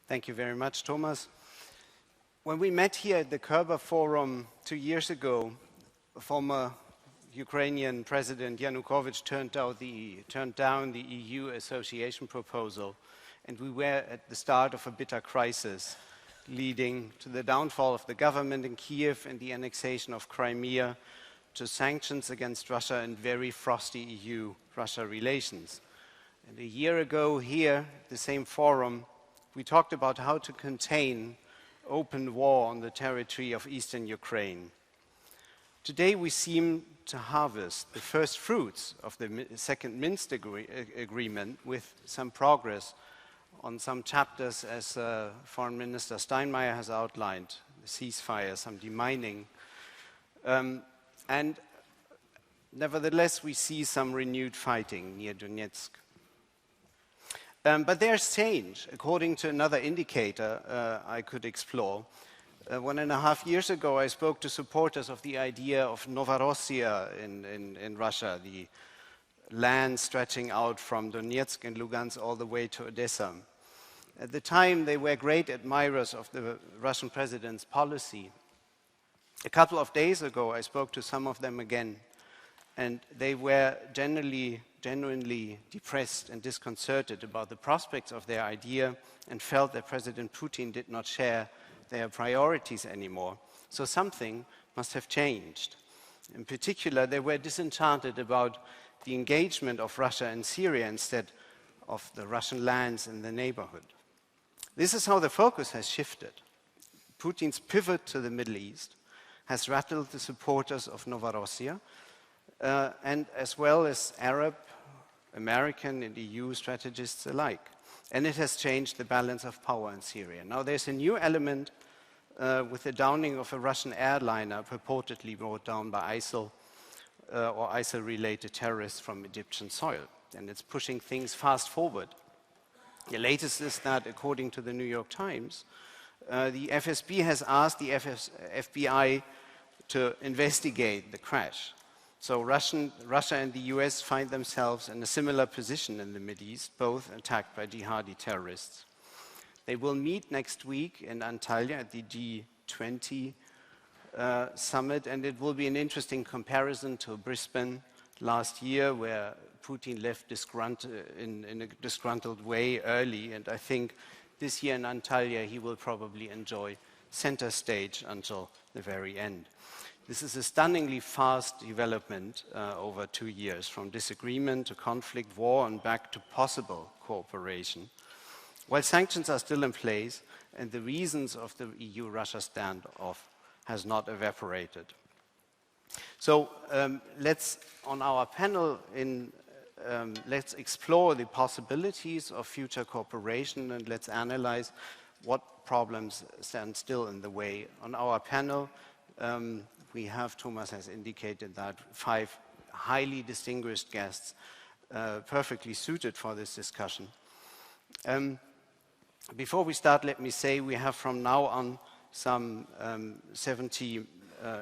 Thank you very much, Thomas. When we met here at the Körber Forum 2 years ago, former Ukrainian President Yanukovych turned down the EU association proposal, and we were at the start of a bitter crisis, leading to the downfall of the government in Kiev and the annexation of Crimea, to sanctions against Russia and very frosty EU-Russia relations. And a year ago here, at the same forum, we talked about how to contain open war on the territory of eastern Ukraine. Today we seem to harvest the first fruits of the second Minsk agreement with some progress on some chapters, as Foreign Minister Steinmeier has outlined, the ceasefire, some demining. And nevertheless, we see some renewed fighting near Donetsk. But there's change. According to another indicator I could explore, 1.5 years ago I spoke to supporters of the idea of Novorossiya in Russia, the land stretching out from Donetsk and Lugansk all the way to Odessa. At the time, they were great admirers of the Russian president's policy. A couple of days ago, I spoke to some of them again, and they were genuinely depressed and disconcerted about the prospects of their idea and felt that President Putin did not share their priorities anymore. So something must have changed. In particular, they were disenchanted about the engagement of Russia and Syria instead of the Russian lands in the neighborhood. This is how the focus has shifted. Putin's pivot to the Middle East has rattled the supporters of Novorossiya, and as well as Arab, American, and EU strategists alike. And it has changed the balance of power in Syria. Now there's a new element with the downing of a Russian airliner purportedly brought down by ISIL or ISIL-related terrorists from Egyptian soil. And it's pushing things fast forward. The latest is that, according to the New York Times, the FSB has asked the FBI to investigate the crash. So Russia and the US find themselves in a similar position in the Mideast, both attacked by jihadi terrorists. They will meet next week in Antalya at the G20 summit, and it will be an interesting comparison to Brisbane last year, where Putin left in a disgruntled way early, and I think this year in Antalya he will probably enjoy center stage until the very end. This is a stunningly fast development over 2 years, from disagreement to conflict, war, and back to possible cooperation. While sanctions are still in place, and the reasons of the EU-Russia standoff has not evaporated. So let's, on our panel, let's explore the possibilities of future cooperation, and let's analyze what problems stand still in the way. On our panel, we have, Thomas has indicated that, 5 highly distinguished guests perfectly suited for this discussion. Before we start, let me say we have from now on some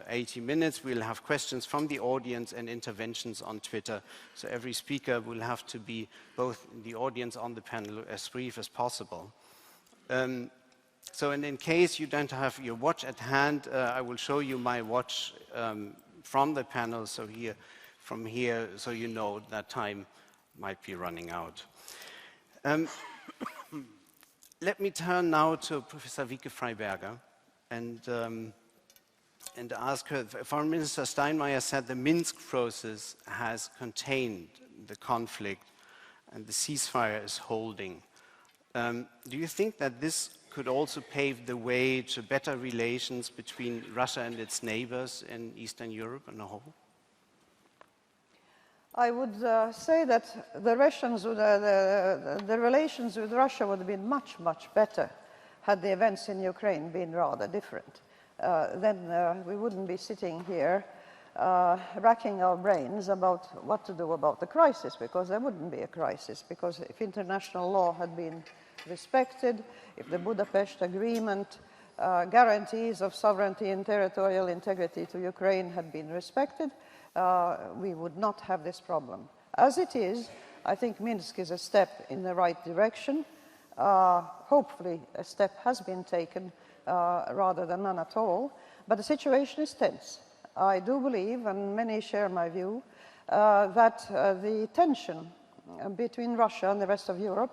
80 minutes. We'll have questions from the audience and interventions on Twitter. So every speaker will have to be, both in the audience on the panel, as brief as possible. So in case you don't have your watch at hand, I will show you my watch from the panel, so from here, so you know that time might be running out. Let me turn now to Professor Vike-Freiberga and ask her. Foreign Minister Steinmeier said the Minsk process has contained the conflict and the ceasefire is holding. Do you think that this could also pave the way to better relations between Russia and its neighbors in Eastern Europe as a whole? I would say that the relations with Russia would have been much, much better had the events in Ukraine been rather different. Then we wouldn't be sitting here racking our brains about what to do about the crisis, because there wouldn't be a crisis, because if international law had been respected, if the Budapest Agreement guarantees of sovereignty and territorial integrity to Ukraine had been respected, we would not have this problem. As it is, I think Minsk is a step in the right direction. Hopefully, a step has been taken rather than none at all. But the situation is tense. I do believe, and many share my view, that the tension between Russia and the rest of Europe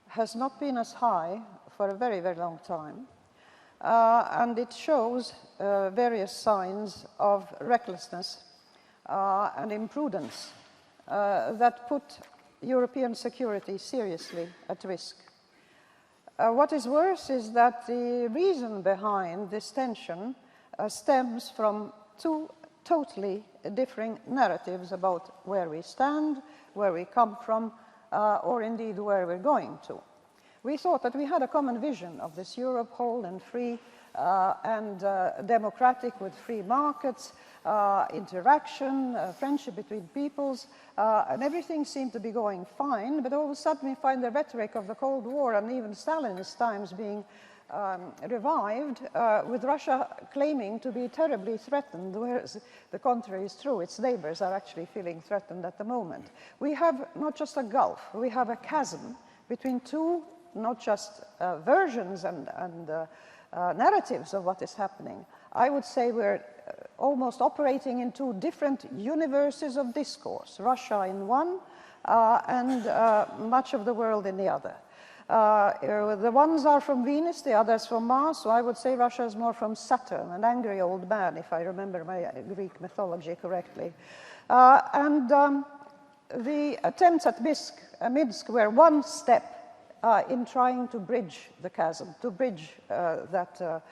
has not been as high for a very, very long time. And it shows various signs of recklessness and imprudence that put European security seriously at risk. What is worse is that the reason behind this tension stems from two totally differing narratives about where we stand, where we come from, or indeed where we're going to. We thought that we had a common vision of this Europe whole and free and democratic, with free markets, interaction, friendship between peoples, and everything seemed to be going fine, but all of a sudden we find the rhetoric of the Cold War and even Stalin's times being revived, with Russia claiming to be terribly threatened, whereas the contrary is true. Its neighbors are actually feeling threatened at the moment. We have not just a gulf, we have a chasm between two, not just versions and narratives of what is happening. I would say we're almost operating in two different universes of discourse, Russia in one and much of the world in the other. The ones are from Venus, the others from Mars, so I would say Russia is more from Saturn, an angry old man, if I remember my Greek mythology correctly. The attempts at Minsk were one step in trying to bridge the chasm, to bridge that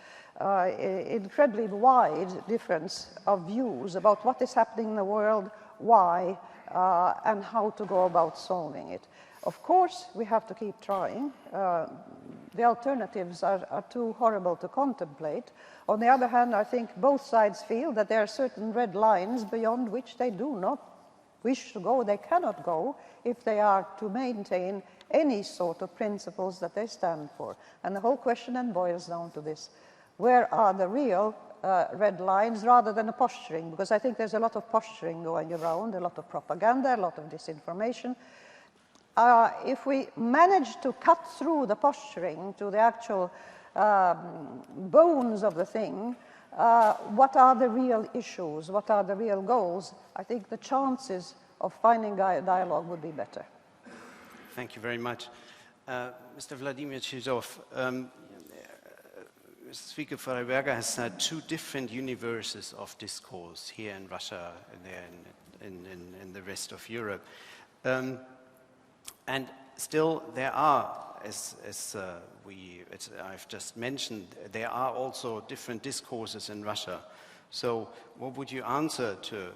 incredibly wide difference of views about what is happening in the world, why, and how to go about solving it. Of course, we have to keep trying. The alternatives are too horrible to contemplate. On the other hand, I think both sides feel that there are certain red lines beyond which they do not wish to go, they cannot go, if they are to maintain any sort of principles that they stand for. And the whole question then boils down to this: where are the real red lines, rather than the posturing? Because I think there's a lot of posturing going around, a lot of propaganda, a lot of disinformation. If we manage to cut through the posturing to the actual bones of the thing, what are the real issues, what are the real goals, I think the chances of finding dialogue would be better. Thank you very much. Mr. Vladimir Chizhov, Mrs. Vike-Freiberga has had two different universes of discourse here in Russia and there in the rest of Europe. And still there are, as I've just mentioned, there are also different discourses in Russia. So what would you answer to,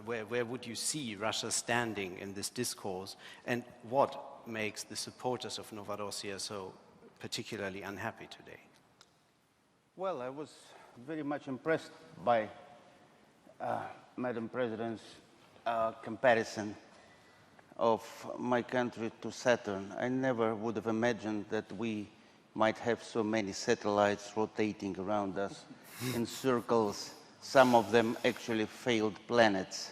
where would you see Russia standing in this discourse, and what makes the supporters of Novorossiya so particularly unhappy today? Well, I was very much impressed by Madam President's comparison of my country to Saturn. I never would have imagined that we might have so many satellites rotating around us in circles, some of them actually failed planets.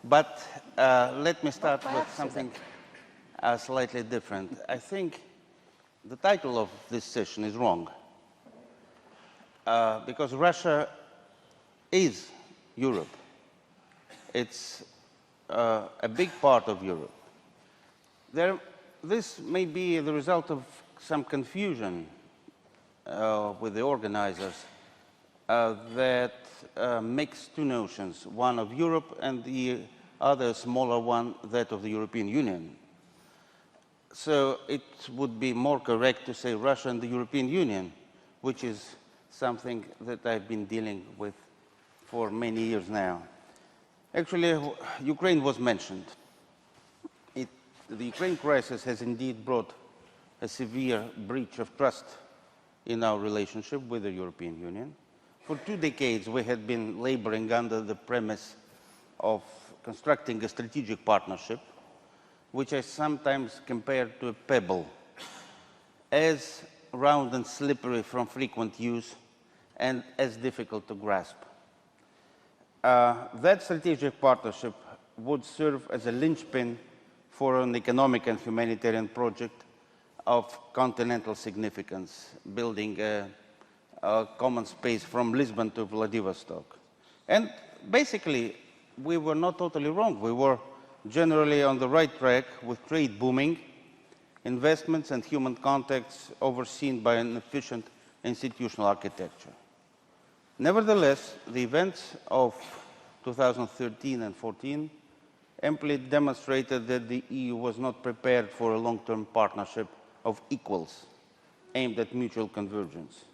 But let me start with something slightly different. I think the title of this session is wrong, because Russia is Europe. It's a big part of Europe. This may be the result of some confusion with the organizers that mix two notions, one of Europe and the other smaller one, that of the European Union. So it would be more correct to say Russia and the European Union, which is something that I've been dealing with for many years now. Actually, Ukraine was mentioned. The Ukraine crisis has indeed brought a severe breach of trust in our relationship with the European Union. For 2 decades, we had been laboring under the premise of constructing a strategic partnership, which I sometimes compare to a pebble, as round and slippery from frequent use and as difficult to grasp. That strategic partnership would serve as a linchpin for an economic and humanitarian project of continental significance, building a common space from Lisbon to Vladivostok. And basically, we were not totally wrong. We were generally on the right track with trade booming, investments and human contacts overseen by an efficient institutional architecture. Nevertheless, the events of 2013 and 14 amply demonstrated that the EU was not prepared for a long-term partnership of equals aimed at mutual convergence.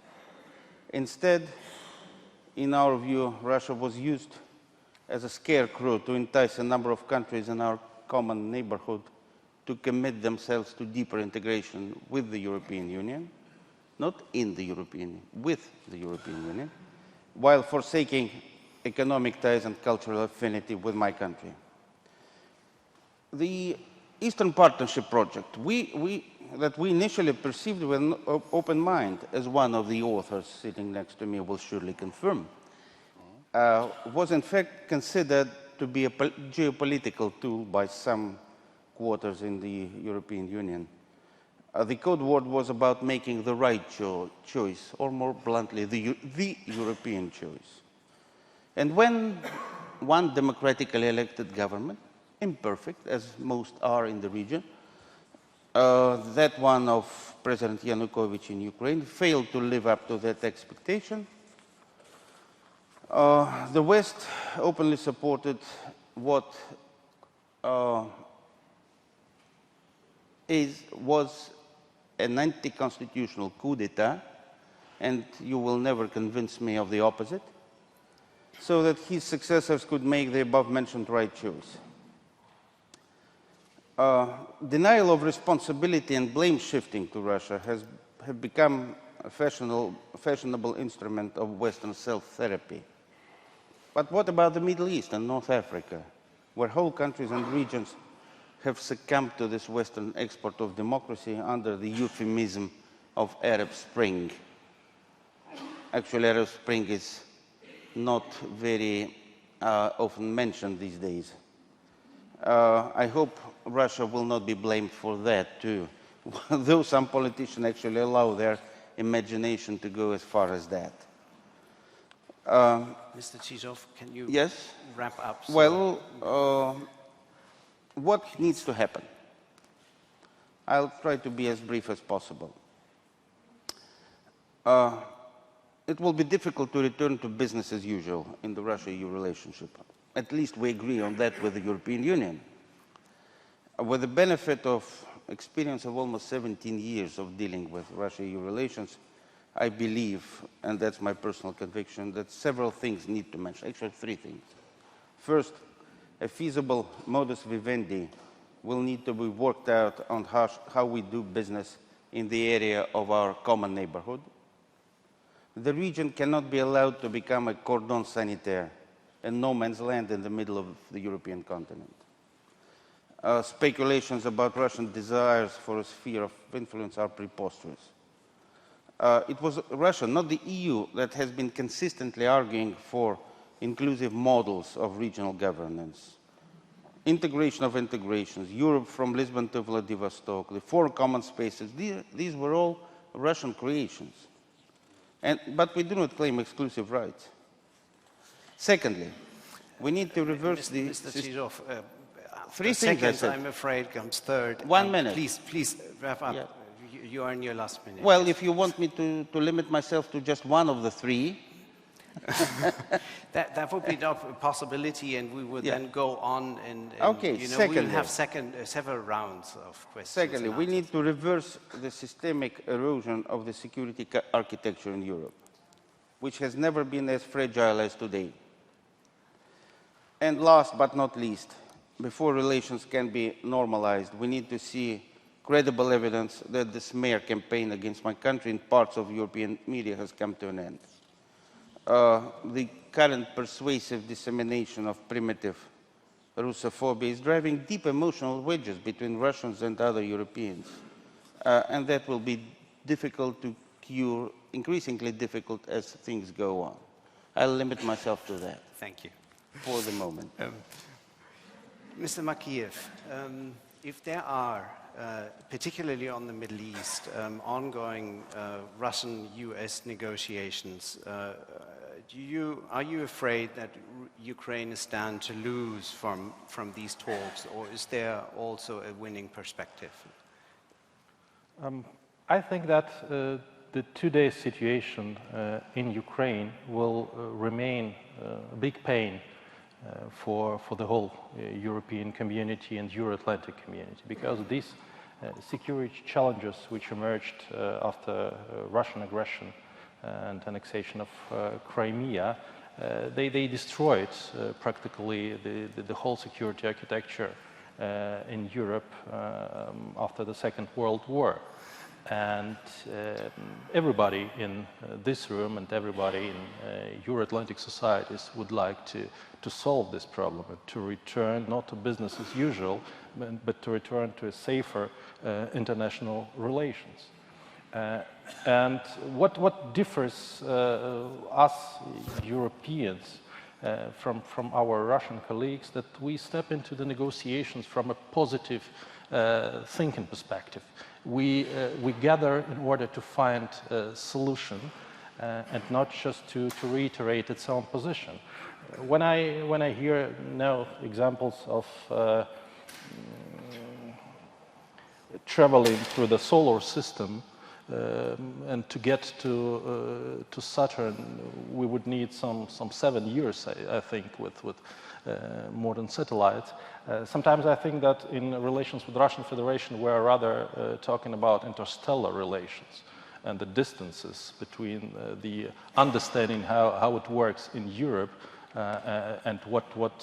Instead, in our view, Russia was used as a scarecrow to entice a number of countries in our common neighborhood to commit themselves to deeper integration with the European Union, not in the European Union, with the European Union, while forsaking economic ties and cultural affinity with my country. The Eastern Partnership project, that we initially perceived with an open mind, as one of the authors sitting next to me will surely confirm, was in fact considered to be a geopolitical tool by some quarters in the European Union. The code word was about making the right choice, or more bluntly, the European choice. And when one democratically elected government, imperfect as most are in the region, that one of President Yanukovych in Ukraine, failed to live up to that expectation, the West openly supported what was an anti-constitutional coup d'etat, and you will never convince me of the opposite, so that his successors could make the above-mentioned right choice. Denial of responsibility and blame shifting to Russia have become a fashionable instrument of Western self-therapy. But what about the Middle East and North Africa, where whole countries and regions have succumbed to this Western export of democracy under the euphemism of Arab Spring? Actually, Arab Spring is not very often mentioned these days. I hope Russia will not be blamed for that too, though some politicians actually allow their imagination to go as far as that. Mr. Chizhov, can you wrap up? Well, what needs to happen? I'll try to be as brief as possible. It will be difficult to return to business as usual in the Russia-EU relationship. At least we agree on that with the European Union. With the benefit of experience of almost 17 years of dealing with Russia-EU relations, I believe, and that's my personal conviction, that several things need to mention, actually 3 things. First, a feasible modus vivendi will need to be worked out on how we do business in the area of our common neighborhood. The region cannot be allowed to become a cordon sanitaire, a no man's land in the middle of the European continent. Speculations about Russian desires for a sphere of influence are preposterous. It was Russia, not the EU, that has been consistently arguing for inclusive models of regional governance. Integration of integrations, Europe from Lisbon to Vladivostok, the 4 common spaces, these were all Russian creations. But we do not claim exclusive rights. Secondly, we need to reverse the... Mr. Chizhov, 3 seconds, things I said. I'm afraid, comes third. 1 minute. Please wrap up. Yeah. You are in your last minute. Well, if you want me to limit myself to just one of the 3... that would be a possibility, and we would then go on and okay, you know, we will have several rounds of questions. Secondly, we need to reverse the systemic erosion of the security architecture in Europe, which has never been as fragile as today. And last but not least, before relations can be normalized, we need to see credible evidence that the smear campaign against my country in parts of European media has come to an end. The current persuasive dissemination of primitive Russophobia is driving deep emotional wedges between Russians and other Europeans. And that will be difficult to cure, increasingly difficult as things go on. I'll limit myself to that. Thank you. For the moment. Mr. Makeiev, if there are, particularly on the Middle East, ongoing Russian-US negotiations, are you afraid that Ukraine is stand to lose from these talks, or is there also a winning perspective? I think that the today's situation in Ukraine will remain a big pain for the whole European community and Euro-Atlantic community, because these security challenges which emerged after Russian aggression and annexation of Crimea, they destroyed practically the whole security architecture in Europe after the Second World War. And everybody in this room and everybody in Euro-Atlantic societies would like to solve this problem, to return not to business as usual, but to return to a safer international relations. And what differs us Europeans from our Russian colleagues, that we step into the negotiations from a positive thinking perspective. We gather in order to find a solution and not just to reiterate its own position. When I hear now examples of traveling through the solar system and to get to Saturn, we would need some 7 years, I think, with modern satellites. Sometimes I think that in relations with the Russian Federation, we're rather talking about interstellar relations and the distances between the understanding how it works in Europe and what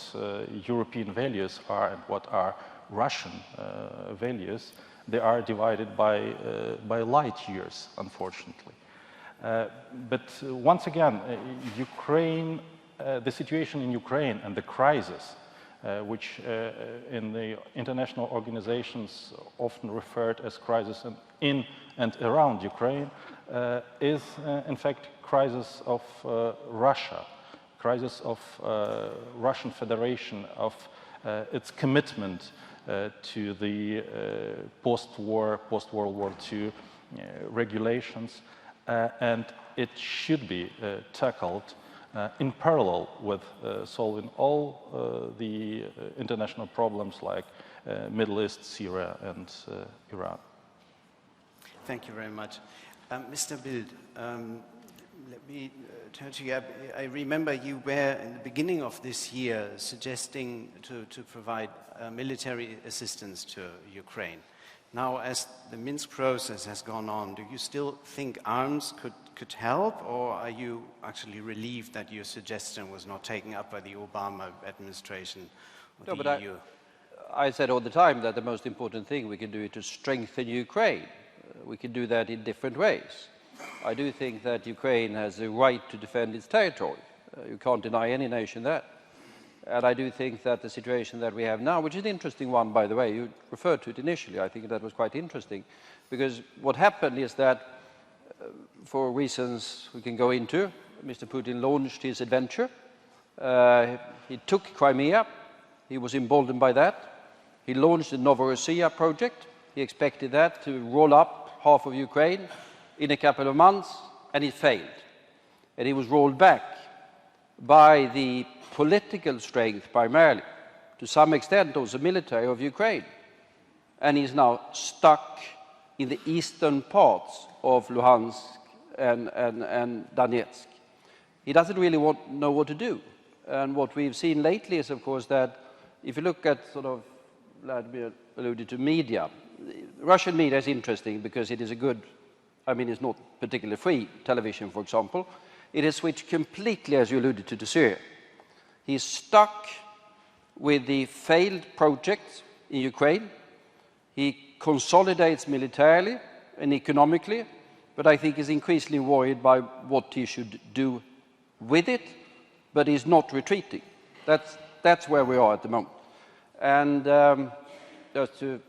European values are and what are Russian values. They are divided by light years, unfortunately. But once again, Ukraine, the situation in Ukraine and the crisis, which in the international organizations often referred as crisis in and around Ukraine, is in fact crisis of Russia, crisis of Russian Federation, of its commitment to the post-World War II regulations, and it should be tackled in parallel with solving all the international problems like Middle East, Syria, and Iran. Thank you very much. Mr. Bildt, let me turn to you. I remember you were, in the beginning of this year, suggesting to provide military assistance to Ukraine. Now, as the Minsk process has gone on, do you still think arms could help, or are you actually relieved that your suggestion was not taken up by the Obama administration or the EU? I said all the time that the most important thing we can do is to strengthen Ukraine. We can do that in different ways. I do think that Ukraine has the right to defend its territory. You can't deny any nation that. And I do think that the situation that we have now, which is an interesting one, by the way, you referred to it initially, I think that was quite interesting, because what happened is that, for reasons we can go into, Mr. Putin launched his adventure. He took Crimea. He was emboldened by that. He launched the Novorossiya project. He expected that to roll up half of Ukraine in a couple of months, and it failed. And he was rolled back by the political strength primarily, to some extent also military, of Ukraine. And he's now stuck in the eastern parts of Luhansk and Donetsk. He doesn't really know what to do. And what we've seen lately is, of course, that if you look at sort of, Vladimir alluded to media, Russian media is interesting because it is a good, I mean, it's not particularly free television, for example. It has switched completely, as you alluded to Syria. He's stuck with the failed projects in Ukraine. He consolidates militarily and economically, but I think he's increasingly worried by what he should do with it, but he's not retreating. That's where we are at the moment. And just to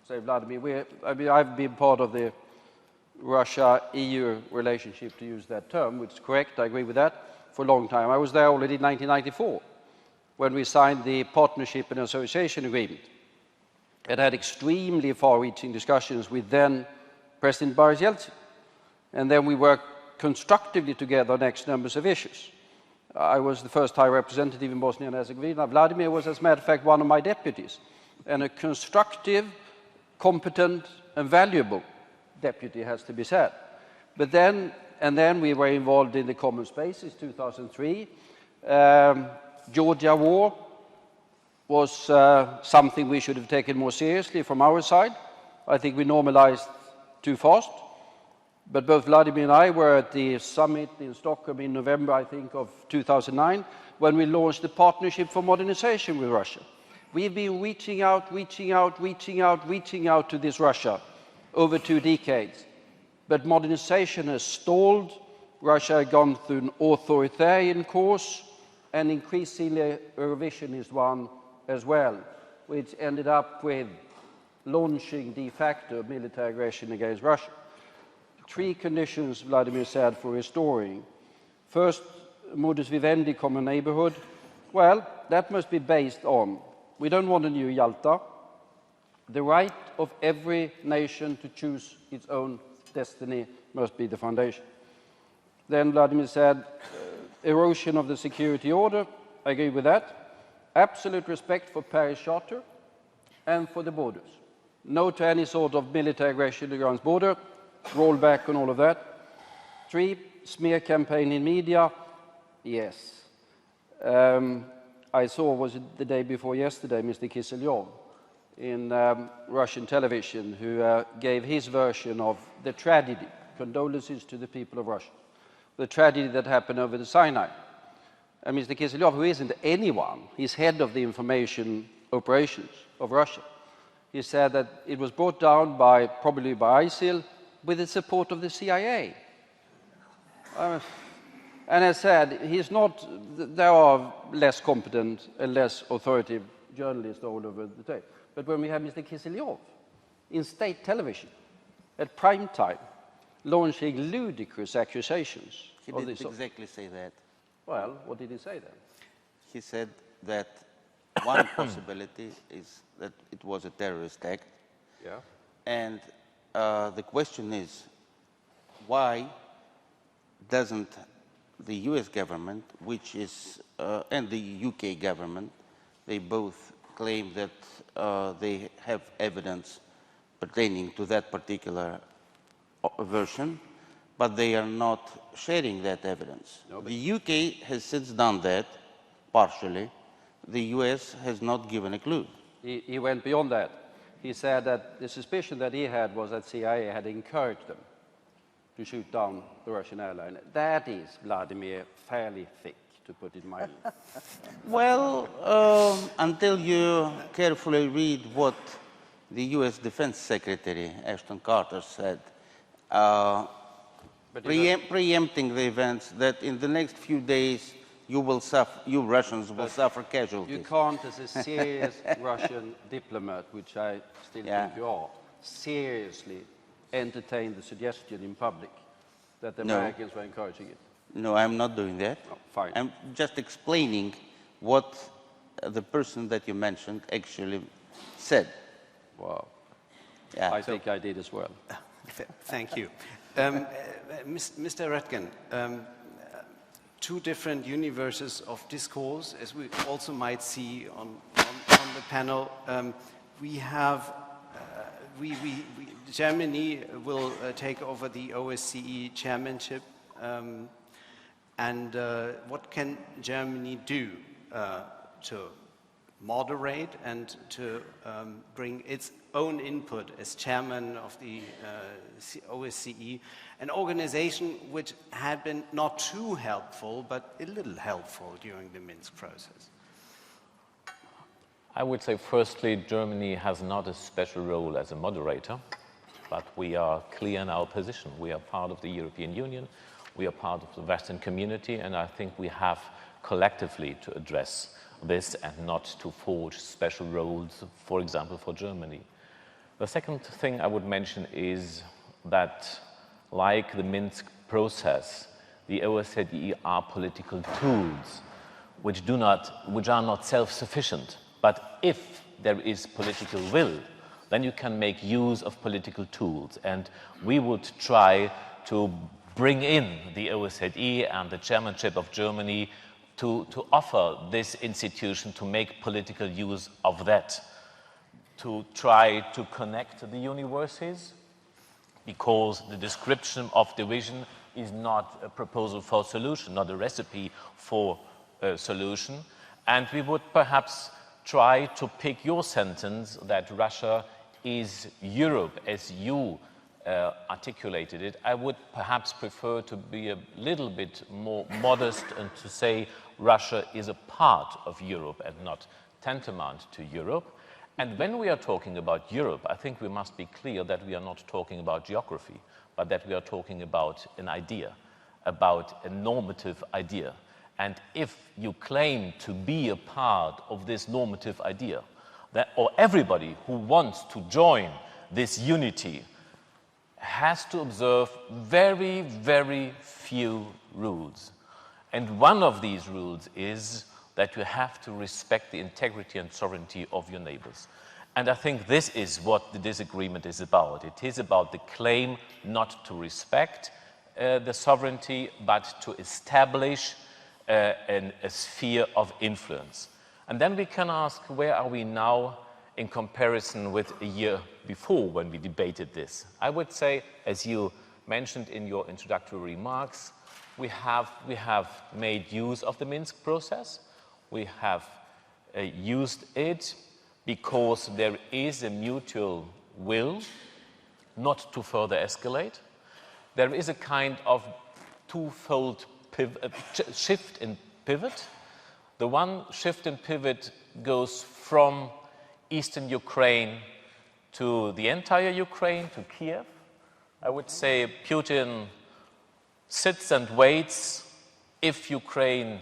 say, Vladimir, I've been part of the Russia-EU relationship, to use that term, which is correct, I agree with that, for a long time. I was there already in 1994, when we signed the Partnership and Association Agreement. and had extremely far-reaching discussions with then President Boris Yeltsin. And then we worked constructively together on X numbers of issues. I was the first High Representative in Bosnia and Herzegovina. Vladimir was, as a matter of fact, one of my deputies, and a constructive, competent, and valuable deputy, has to be said. But then we were involved in the common spaces, 2003. Georgia war was something we should have taken more seriously from our side. I think we normalized too fast. But both Vladimir and I were at the summit in Stockholm in November, I think, of 2009, when we launched the Partnership for Modernization with Russia. We've been reaching out to this Russia over 2 decades. But modernization has stalled. Russia has gone through an authoritarian course, and increasingly a revisionist one as well, which ended up with launching de facto military aggression against Russia. 3 conditions, Vladimir said, for restoring. First, modus vivendi, common neighborhood. Well, that must be based on, we don't want a new Yalta, the right of every nation to choose its own destiny must be the foundation. Then Vladimir said, erosion of the security order, I agree with that. Absolute respect for Paris Charter and for the borders. No to any sort of military aggression against border, roll back on all of that. 3, smear campaign in media, yes. I saw, was it the day before yesterday, Mr. Chizhov in Russian television, who gave his version of the tragedy, condolences to the people of Russia, the tragedy that happened over the Sinai. And Mr. Chizhov, who isn't anyone, he's head of the information operations of Russia, he said that it was brought down probably by ISIL with the support of the CIA. And I said, there are less competent and less authoritative journalists all over the tape. But when we have Mr. Chizhov in state television at prime time, launching ludicrous accusations. He didn't exactly say that. Well, what did he say then? He said that one possibility is that it was a terrorist act. Yeah. And the question is, why doesn't the US government, which is, and the UK government, they both claim that they have evidence pertaining to that particular version, but they are not sharing that evidence. No, the UK has since done that, partially. The US has not given a clue. He went beyond that. He said that the suspicion that he had was that CIA had encouraged them to shoot down the Russian airline. That is, Vladimir, fairly thick, to put it mildly. Well, until you carefully read what the US Defense Secretary, Ashton Carter, said, preempting the events, that in the next few days you Russians will suffer casualties. You can't, as a serious Russian diplomat, which I still think you are, seriously entertain the suggestion in public that the Americans were encouraging it. No, I'm not doing that. Oh, fine. I'm just explaining what the person that you mentioned actually said. Wow. Yeah. I think I did as well. Thank you. Mr. Röttgen, 2 different universes of discourse, as we also might see on the panel. We have, Germany will take over the OSCE chairmanship, and what can Germany do to moderate and to bring its own input as chairman of the OSCE, an organization which had been not too helpful, but a little helpful during the Minsk process? I would say, firstly, Germany has not a special role as a moderator, but we are clear in our position. We are part of the European Union, we are part of the Western community, and I think we have collectively to address this and not to forge special roles, for example, for Germany. The second thing I would mention is that, like the Minsk process, the OSCE are political tools which are not self-sufficient. But if there is political will then you can make use of political tools. And we would try to bring in the OSCE and the chairmanship of Germany to offer this institution to make political use of that, to try to connect the universities, because the description of division is not a proposal for a solution, not a recipe for a solution. And we would perhaps try to pick your sentence that Russia is Europe as you articulated it. I would perhaps prefer to be a little bit more modest and to say Russia is a part of Europe and not tantamount to Europe. And when we are talking about Europe, I think we must be clear that we are not talking about geography, but that we are talking about an idea, about a normative idea. And if you claim to be a part of this normative idea, or everybody who wants to join this unity has to observe very, very few rules. And one of these rules is that you have to respect the integrity and sovereignty of your neighbors. And I think this is what the disagreement is about. It is about the claim not to respect the sovereignty, but to establish a sphere of influence. And then we can ask, where are we now in comparison with a year before when we debated this? I would say, as you mentioned in your introductory remarks, we have made use of the Minsk process. We have used it because there is a mutual will not to further escalate. There is a kind of twofold shift in pivot. The one shift in pivot goes from eastern Ukraine to the entire Ukraine, to Kiev. I would say Putin sits and waits if Ukraine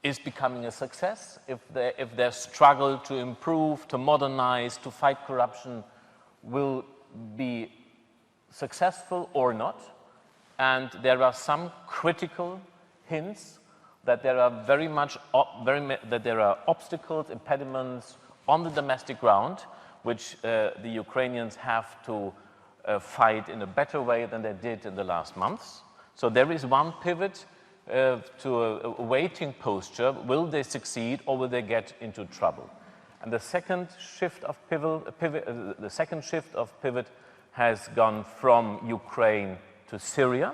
is becoming a success, if their struggle to improve, to modernize, to fight corruption will be successful or not. And there are some critical hints that there are that there are obstacles, impediments on the domestic ground, which the Ukrainians have to fight in a better way than they did in the last months. So there is one pivot to a waiting posture. Will they succeed or will they get into trouble? And the second shift of pivot has gone from Ukraine to Syria,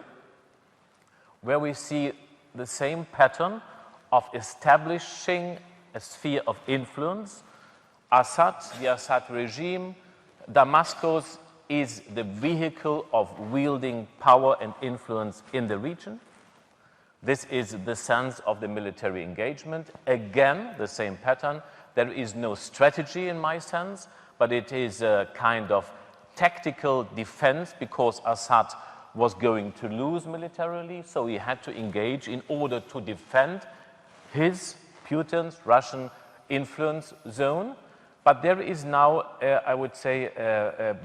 where we see the same pattern of establishing a sphere of influence. The Assad regime, Damascus is the vehicle of wielding power and influence in the region. This is the sense of the military engagement. Again, the same pattern. There is no strategy in my sense, but it is a kind of tactical defense because Assad was going to lose militarily, so he had to engage in order to defend his, Putin's, Russian influence zone. But there is now, I would say,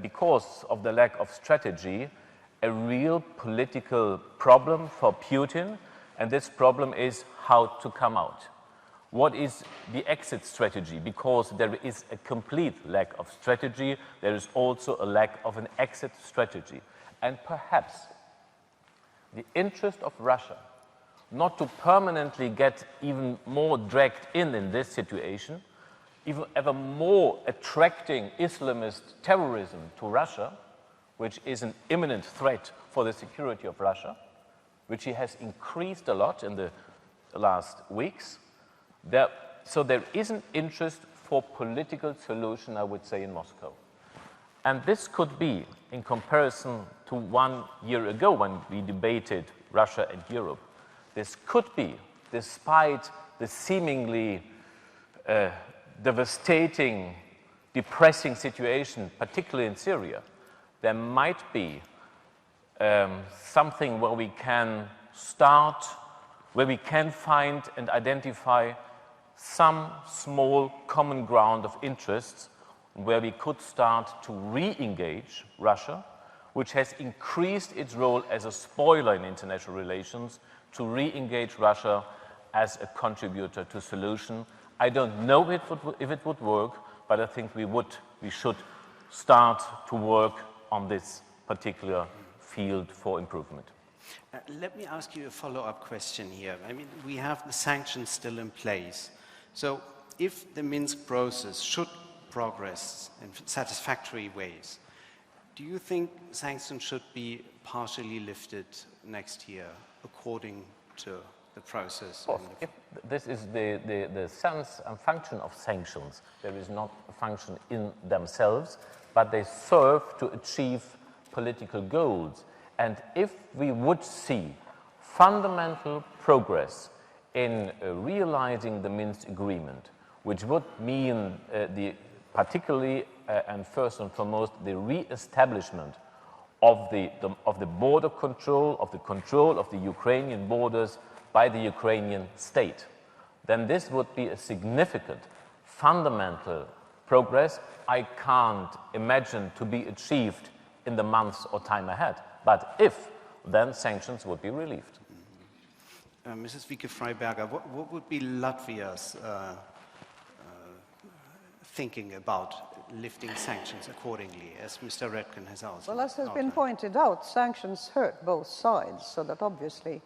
because of the lack of strategy, a real political problem for Putin, and this problem is how to come out. What is the exit strategy? Because there is a complete lack of strategy, there is also a lack of an exit strategy. And perhaps the interest of Russia not to permanently get even more dragged in this situation, even ever more attracting Islamist terrorism to Russia, which is an imminent threat for the security of Russia, which has increased a lot in the last weeks. So there is an interest for political solution, I would say, in Moscow. And this could be, in comparison to 1 year ago when we debated Russia and Europe, this could be, despite the seemingly devastating, depressing situation, particularly in Syria, there might be something where we can start, where we can find and identify some small common ground of interests where we could start to re-engage Russia, which has increased its role as a spoiler in international relations, to re-engage Russia as a contributor to solution. I don't know if it would work, but I think we should start to work on this particular field for improvement. Let me ask you a follow-up question here. I mean, we have the sanctions still in place. So if the Minsk process should progress in satisfactory ways, do you think sanctions should be partially lifted next year according to the process? If this is the sense and function of sanctions. There is not a function in themselves, but they serve to achieve political goals. And if we would see fundamental progress in realizing the Minsk agreement, which would mean particularly and first and foremost the re-establishment of the border control, of the Ukrainian borders by the Ukrainian state, then this would be a significant, fundamental progress I can't imagine to be achieved in the months or time ahead. But if, then sanctions would be relieved. Mrs. Vike-Freiberga, what would be Latvia's thinking about lifting sanctions accordingly, as Mr. Röttgen has asked? Well, as has been pointed out, sanctions hurt both sides, so that obviously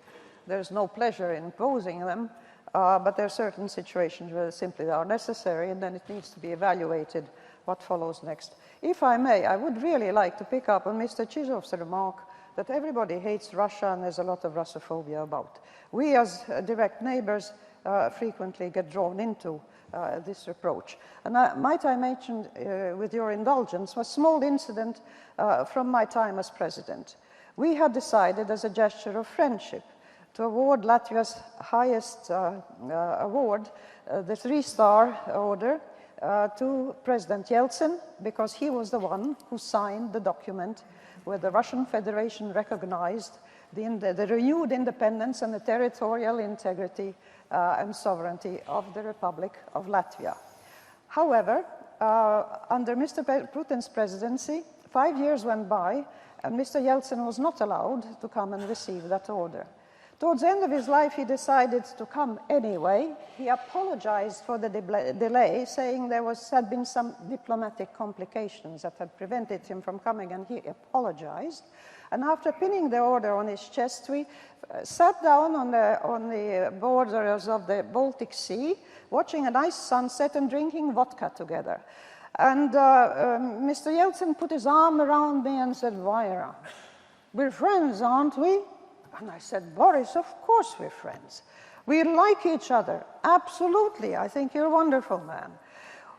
there's no pleasure in imposing them, but there are certain situations where they simply are necessary, and then it needs to be evaluated what follows next. If I may, I would really like to pick up on Mr. Chizhov's remark that everybody hates Russia and there's a lot of Russophobia about. We as direct neighbors frequently get drawn into this reproach. And might I mention, with your indulgence, a small incident from my time as president. We had decided as a gesture of friendship to award Latvia's highest award, the 3-star order, to President Yeltsin, because he was the one who signed the document where the Russian Federation recognized the renewed independence and the territorial integrity and sovereignty of the Republic of Latvia. However, under Mr. Putin's presidency, 5 years went by, and Mr. Yeltsin was not allowed to come and receive that order. Towards the end of his life, he decided to come anyway. He apologized for the delay, saying there had been some diplomatic complications that had prevented him from coming, and he apologized. And after pinning the order on his chest, we sat down on the borders of the Baltic Sea, watching a nice sunset and drinking vodka together. And Mr. Yeltsin put his arm around me and said, "Vaira, we're friends, aren't we?" And I said, "Boris, of course we're friends. We like each other. Absolutely. I think you're a wonderful man.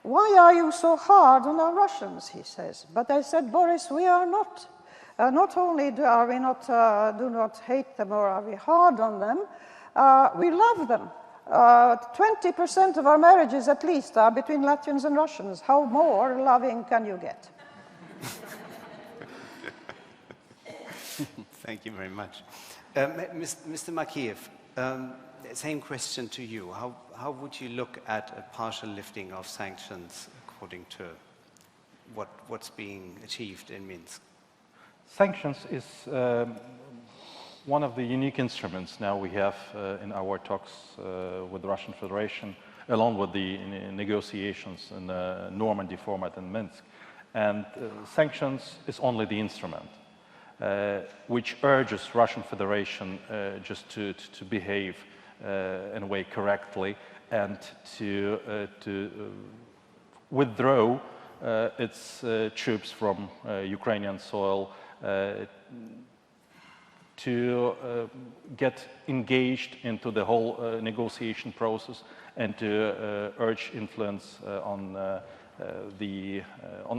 Why are you so hard on our Russians?" he says. But I said, "Boris, we are not. Not only do not hate them or are we hard on them, we love them. 20% of our marriages at least are between Latvians and Russians. How more loving can you get?" Thank you very much. Mr. Makeiev, same question to you. How would you look at a partial lifting of sanctions according to what's being achieved in Minsk? Sanctions is one of the unique instruments now we have in our talks with the Russian Federation, along with the negotiations in the Normandy format in Minsk. And sanctions is only the instrument. Which urges Russian Federation just to behave in a way correctly and to withdraw its troops from Ukrainian soil, to get engaged into the whole negotiation process and to urge influence on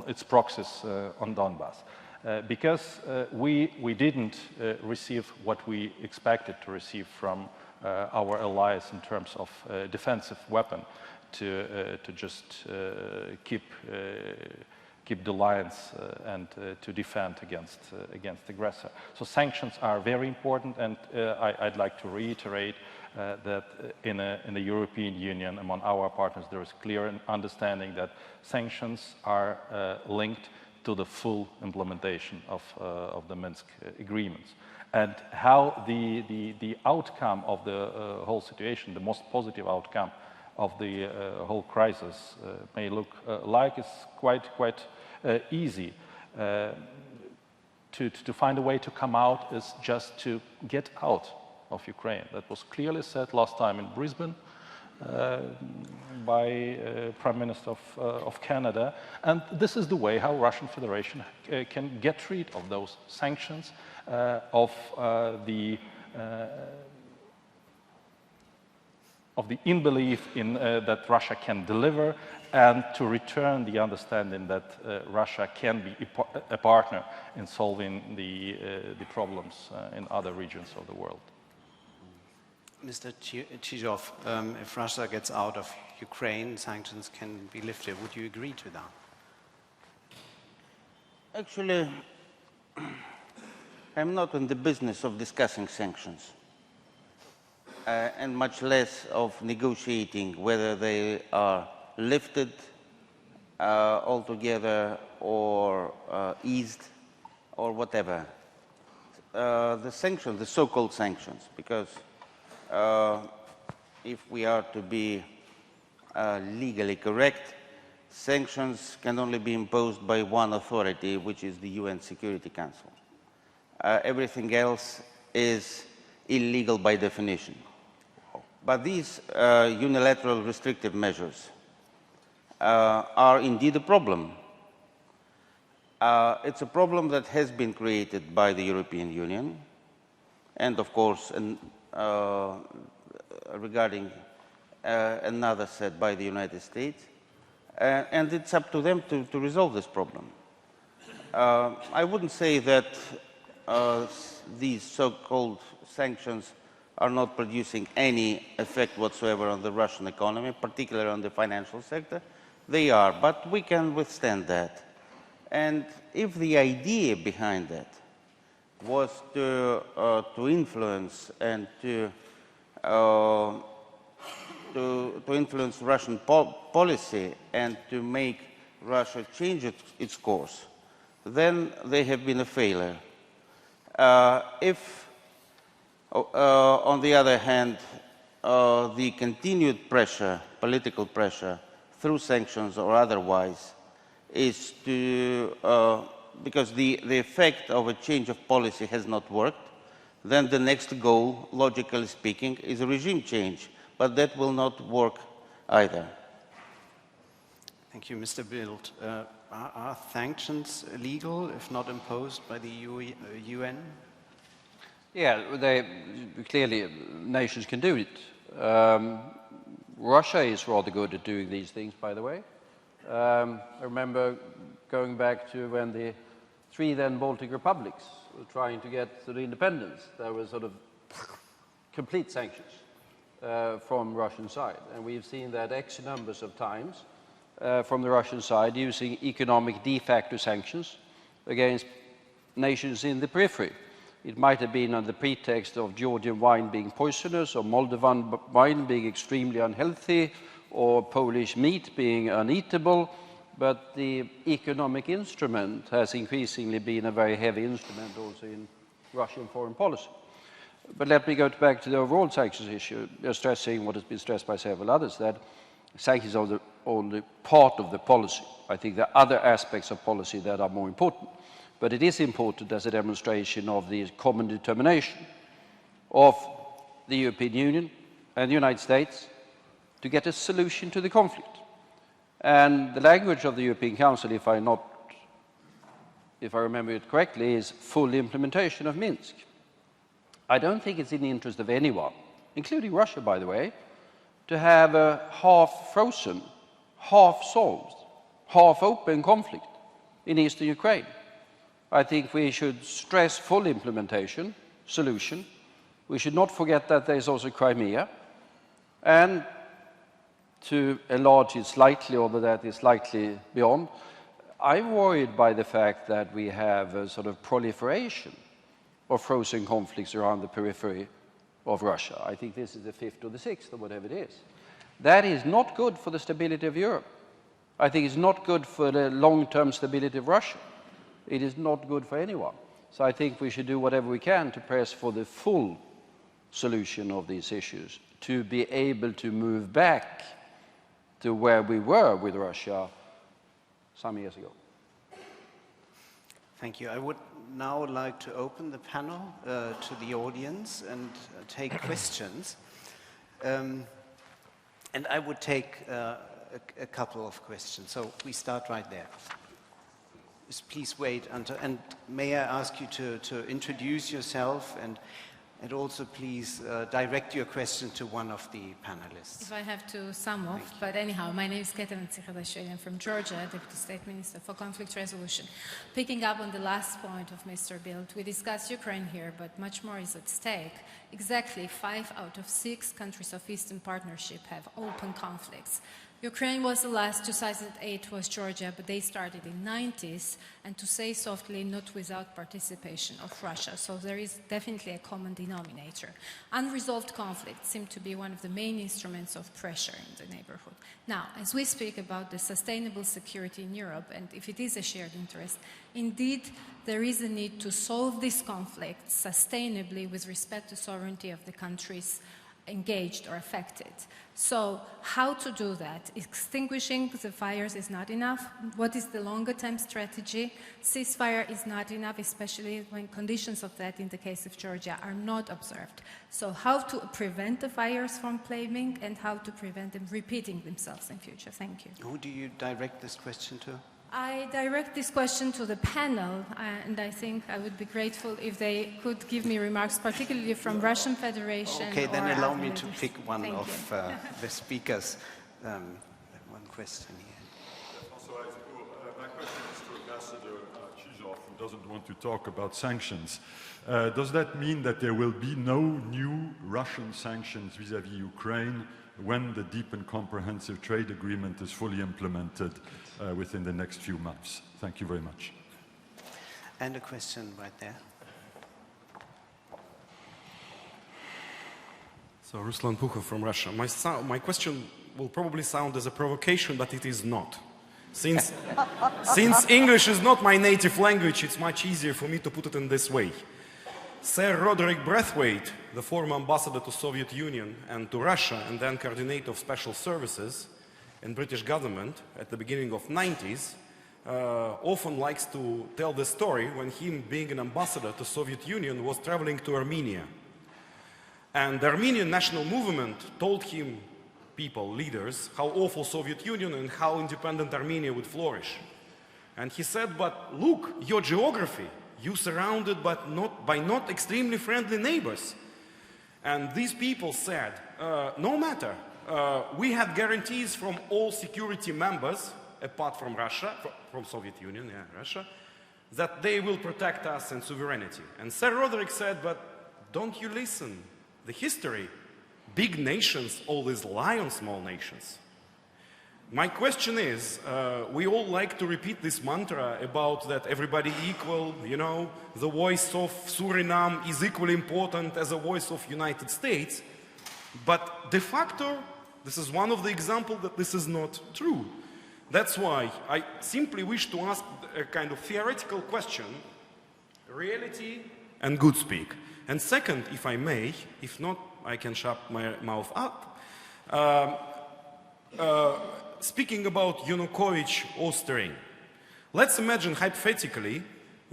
its proxies on Donbass. Because we didn't receive what we expected to receive from our allies in terms of defensive weapon to just keep the lines and to defend against aggressor. So sanctions are very important, and I'd like to reiterate that in the European Union, among our partners, there is clear understanding that sanctions are linked to the full implementation of the Minsk agreements. And how the outcome of the whole situation, the most positive outcome, of the whole crisis may look like, it's quite easy. To find a way to come out is just to get out of Ukraine. That was clearly said last time in Brisbane by Prime Minister of Canada. And this is the way how Russian Federation can get rid of those sanctions, of the unbelief in that Russia can deliver, and to return the understanding that Russia can be a partner in solving the problems in other regions of the world. Mr. Chizhov, if Russia gets out of Ukraine, sanctions can be lifted. Would you agree to that? Actually, I'm not in the business of discussing sanctions. And much less of negotiating whether they are lifted altogether or eased or whatever. The sanctions, the so-called sanctions, because if we are to be legally correct, sanctions can only be imposed by one authority, which is the UN Security Council. Everything else is illegal by definition. But these unilateral restrictive measures are indeed a problem. It's a problem that has been created by the European Union, and of course, regarding another set by the United States, and it's up to them to resolve this problem. I wouldn't say that these so-called sanctions are not producing any effect whatsoever on the Russian economy, particularly on the financial sector. They are, but we can withstand that. And if the idea behind that was to influence and to influence Russian policy and to make Russia change its course, then they have been a failure. If on the other hand, the continued pressure, political pressure, through sanctions or otherwise, is to, because the effect of a change of policy has not worked, then the next goal, logically speaking, is a regime change. But that will not work either. Thank you, Mr. Bildt. Are sanctions legal if not imposed by the UN? Yeah, clearly nations can do it. Russia is rather good at doing these things, by the way. I remember going back to when the three then Baltic republics were trying to get to the independence. There was sort of complete sanctions from Russian side. And we've seen that X numbers of times from the Russian side using economic de facto sanctions against nations in the periphery. It might have been on the pretext of Georgian wine being poisonous, or Moldovan wine being extremely unhealthy, or Polish meat being uneatable, but the economic instrument has increasingly been a very heavy instrument also in Russian foreign policy. But let me go back to the overall sanctions issue, stressing what has been stressed by several others, that sanctions are only part of the policy. I think there are other aspects of policy that are more important. But it is important as a demonstration of the common determination of the European Union and the United States to get a solution to the conflict. And the language of the European Council, if I remember it correctly, is full implementation of Minsk. I don't think it's in the interest of anyone, including Russia, by the way, to have a half-frozen, half-solved, half-open conflict in eastern Ukraine. I think we should stress full implementation, solution. We should not forget that there is also Crimea. And to enlarge it slightly, although that is slightly beyond, I'm worried by the fact that we have a sort of proliferation of frozen conflicts around the periphery of Russia. I think this is the fifth or the sixth or whatever it is. That is not good for the stability of Europe. I think it's not good for the long-term stability of Russia. It is not good for anyone. So I think we should do whatever we can to press for the full solution of these issues, to be able to move back to where we were with Russia some years ago. Thank you. I would now like to open the panel to the audience and take questions. And I would take a couple of questions. So we start right there. Just please wait until, and may I ask you to introduce yourself and also please direct your question to one of the panelists. If I have to sum up, but anyhow, my name is Katerina Tsikhatashvili. I'm from Georgia, Deputy State Minister for Conflict Resolution. Picking up on the last point of Mr. Bildt, we discussed Ukraine here, but much more is at stake. Exactly 5 out of 6 countries of Eastern Partnership have open conflicts. Ukraine was the last, 2008 was Georgia, but they started in the 90s, and to say softly, not without participation of Russia. So there is definitely a common denominator. Unresolved conflicts seem to be one of the main instruments of pressure in the neighborhood. Now, as we speak about the sustainable security in Europe, and if it is a shared interest, indeed, there is a need to solve this conflict sustainably with respect to sovereignty of the countries engaged or affected. So how to do that? Extinguishing the fires is not enough. What is the longer-term strategy? Ceasefire is not enough, especially when conditions of that, in the case of Georgia, are not observed. So how to prevent the fires from flaming and how to prevent them repeating themselves in future? Thank you. Who do you direct this question to? I direct this question to the panel, and I think I would be grateful if they could give me remarks, particularly from Russian Federation. Okay, then or allow me other to leaders. pick one Thank of the speakers. One question here. My question is to Ambassador Chizhov, who doesn't want to talk about sanctions. Does that mean that there will be no new Russian sanctions vis-à-vis Ukraine when the deep and comprehensive trade agreement is fully implemented within the next few months? Thank you very much. And a question right there. So, Ruslan Pukhov from Russia. My question will probably sound as a provocation, but it is not. Since English is not my native language, it's much easier for me to put it in this way. Sir Roderick Braithwaite, the former ambassador to Soviet Union and to Russia, and then coordinator of special services in British government at the beginning of 90s, often likes to tell the story when him, being an ambassador to Soviet Union, was traveling to Armenia. And the Armenian national movement told him, people, leaders, how awful Soviet Union and how independent Armenia would flourish. And he said, but look, your geography, you're surrounded by not extremely friendly neighbors. And these people said, no matter, we had guarantees from all security members, apart from Russia, from Soviet Union, Russia, that they will protect us and sovereignty. And Sir Roderick said, but don't you listen? The history, big nations always lie on small nations. My question is, we all like to repeat this mantra about that everybody equal, you know, the voice of Suriname is equally important as the voice of United States, but de facto, this is one of the examples that this is not true. That's why I simply wish to ask a kind of theoretical question, reality and good speak. And second, if I may, if not, I can shut my mouth up. Speaking about Yanukovych Austrian, let's imagine hypothetically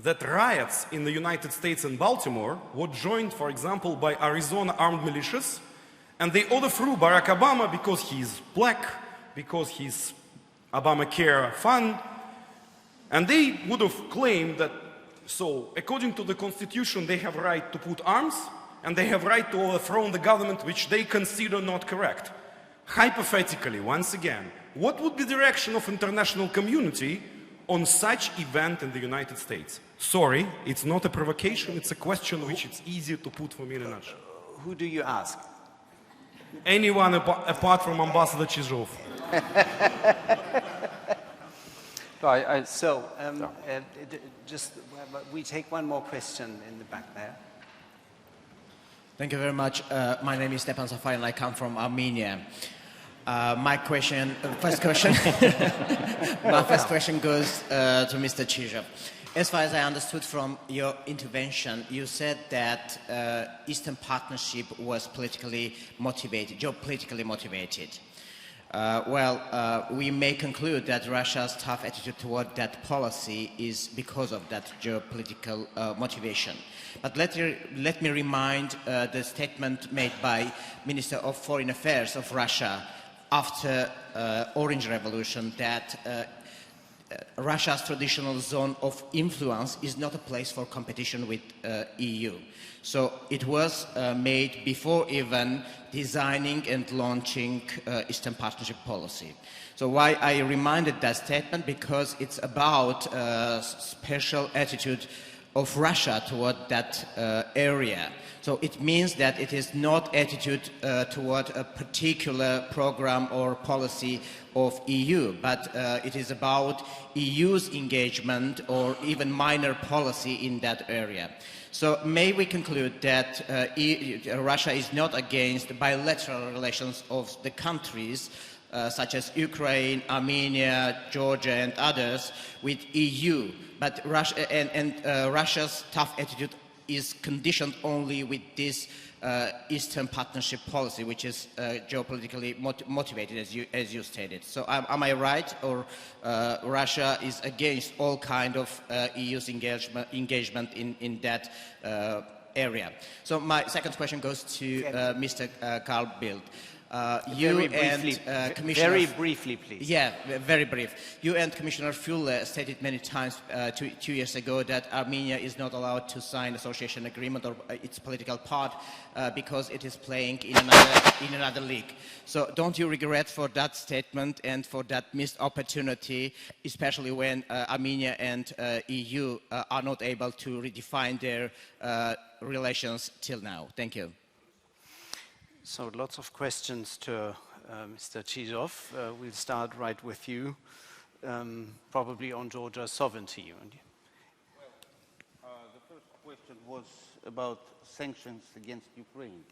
that riots in the United States and Baltimore were joined, for example, by Arizona armed militias, and they overthrew Barack Obama because he's black, because he's Obamacare fund, and they would have claimed that, so according to the Constitution, they have right to put arms, and they have right to overthrow the government which they consider not correct. Hypothetically, once again, what would be the reaction of international community on such event in the United States? Sorry, it's not a provocation, it's a question which it's easier to put for me in a nutshell. Who do you ask? Anyone apart from Ambassador Chizhov. We take one more question in the back there. Thank you very much. My name is Stepan Safai and I come from Armenia. My first question goes to Mr. Chizhov. As far as I understood from your intervention, you said that Eastern Partnership was politically motivated, geopolitically motivated. We may conclude that Russia's tough attitude toward that policy is because of that geopolitical motivation. But let me remind the statement made by Minister of Foreign Affairs of Russia after Orange Revolution that Russia's traditional zone of influence is not a place for competition with EU. So it was made before even designing and launching Eastern Partnership policy. So why I reminded that statement? Because it's about special attitude of Russia toward that area. So it means that it is not attitude toward a particular program or policy of EU, but it is about EU's engagement or even minor policy in that area. So may we conclude that Russia is not against bilateral relations of the countries such as Ukraine, Armenia, Georgia and others with EU, but Russia's tough attitude is conditioned only with this Eastern Partnership policy, which is geopolitically motivated, as you stated. So am I right, or Russia is against all kind of EU's engagement in that area? So my second question goes to Mr. Carl Bildt. Commissioner... Very briefly, please. Yeah, very brief. You and Commissioner Füle stated many times 2 years ago that Armenia is not allowed to sign association agreement or its political part because it is playing in another league. So don't you regret for that statement and for that missed opportunity, especially when Armenia and EU are not able to redefine their relations till now? Thank you. So lots of questions to Mr. Chizhov. We'll start right with you, probably on Georgia's sovereignty. The first question was about sanctions against Ukraine.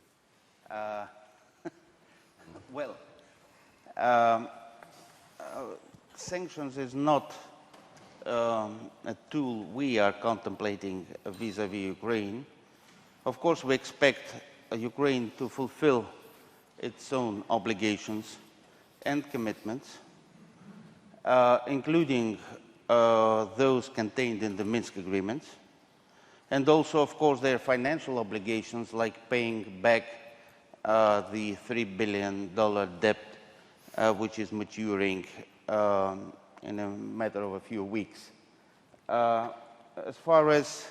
Sanctions is not a tool we are contemplating vis-à-vis Ukraine. Of course, we expect Ukraine to fulfill its own obligations and commitments, including those contained in the Minsk agreements, and also, of course, their financial obligations, like paying back the $3 billion debt, which is maturing in a matter of a few weeks. As far as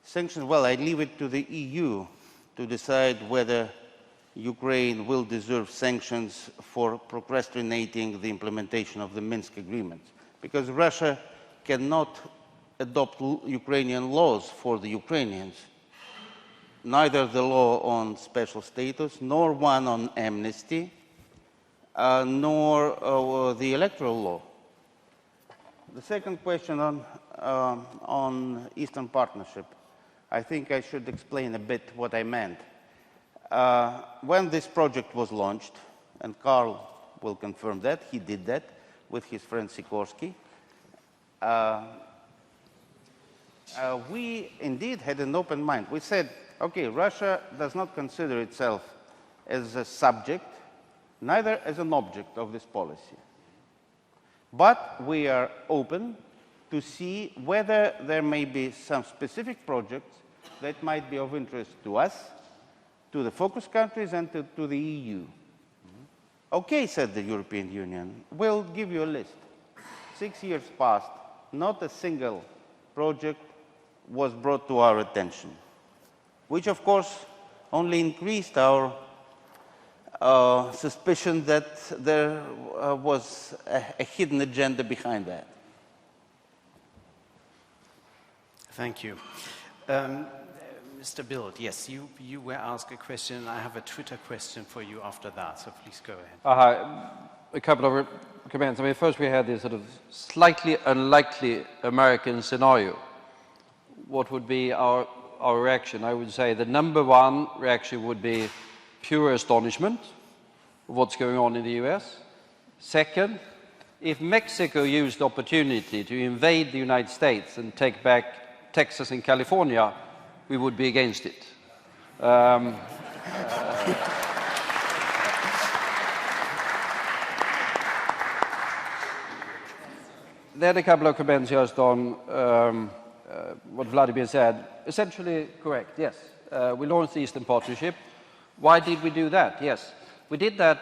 sanctions, well, I leave it to the EU to decide whether Ukraine will deserve sanctions for procrastinating the implementation of the Minsk agreements. Because Russia cannot adopt Ukrainian laws for the Ukrainians, neither the law on special status, nor one on amnesty, nor the electoral law. The second question on Eastern Partnership. I think I should explain a bit what I meant. When this project was launched, and Carl will confirm that, he did that with his friend Sikorsky, we indeed had an open mind. We said, okay, Russia does not consider itself as a subject, neither as an object of this policy. But we are open to see whether there may be some specific projects that might be of interest to us, to the focus countries, and to the EU. Okay, said the European Union, we'll give you a list. 6 years passed, not a single project was brought to our attention, which of course only increased our suspicion that there was a hidden agenda behind that. Thank you. Mr. Bildt, yes, you were asked a question. I have a Twitter question for you after that, so please go ahead. A couple of comments. I mean, first we had this sort of slightly unlikely American scenario. What would be our reaction? I would say the number one reaction would be pure astonishment of what's going on in the US. Second, if Mexico used the opportunity to invade the United States and take back Texas and California, we would be against it. Then a couple of comments just on what Vladimir said. Essentially correct, yes. We launched the Eastern Partnership. Why did we do that? Yes, we did that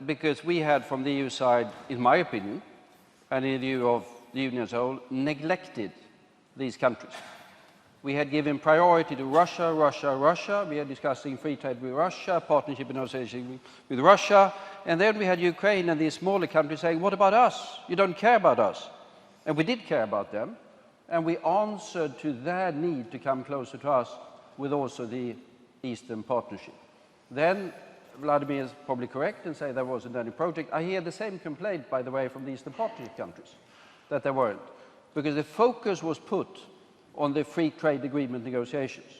because we had, from the EU side, in my opinion, and in view of the Union as a whole, neglected these countries. We had given priority to Russia, Russia, Russia. We are discussing free trade with Russia, partnership and association with Russia. And then we had Ukraine and these smaller countries saying, what about us? You don't care about us. And we did care about them. And we answered to their need to come closer to us with also the Eastern Partnership. Then Vladimir is probably correct and say there wasn't any project. I hear the same complaint, by the way, from the Eastern Partnership countries, that there weren't. Because the focus was put on the free trade agreement negotiations,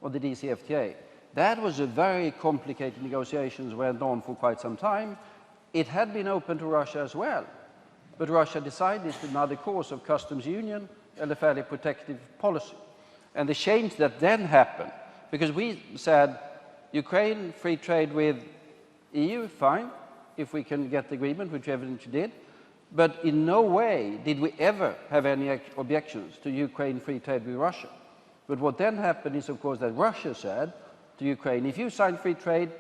on the DCFTA. That was a very complicated negotiations, went on for quite some time. It had been open to Russia as well, but Russia decided another course of customs union and a fairly protective policy. And the change that then happened, because we said, Ukraine, free trade with EU, fine, if we can get the agreement, which evidently did. But in no way did we ever have any objections to Ukraine free trade with Russia. But what then happened is, of course, that Russia said to Ukraine, if you sign free trade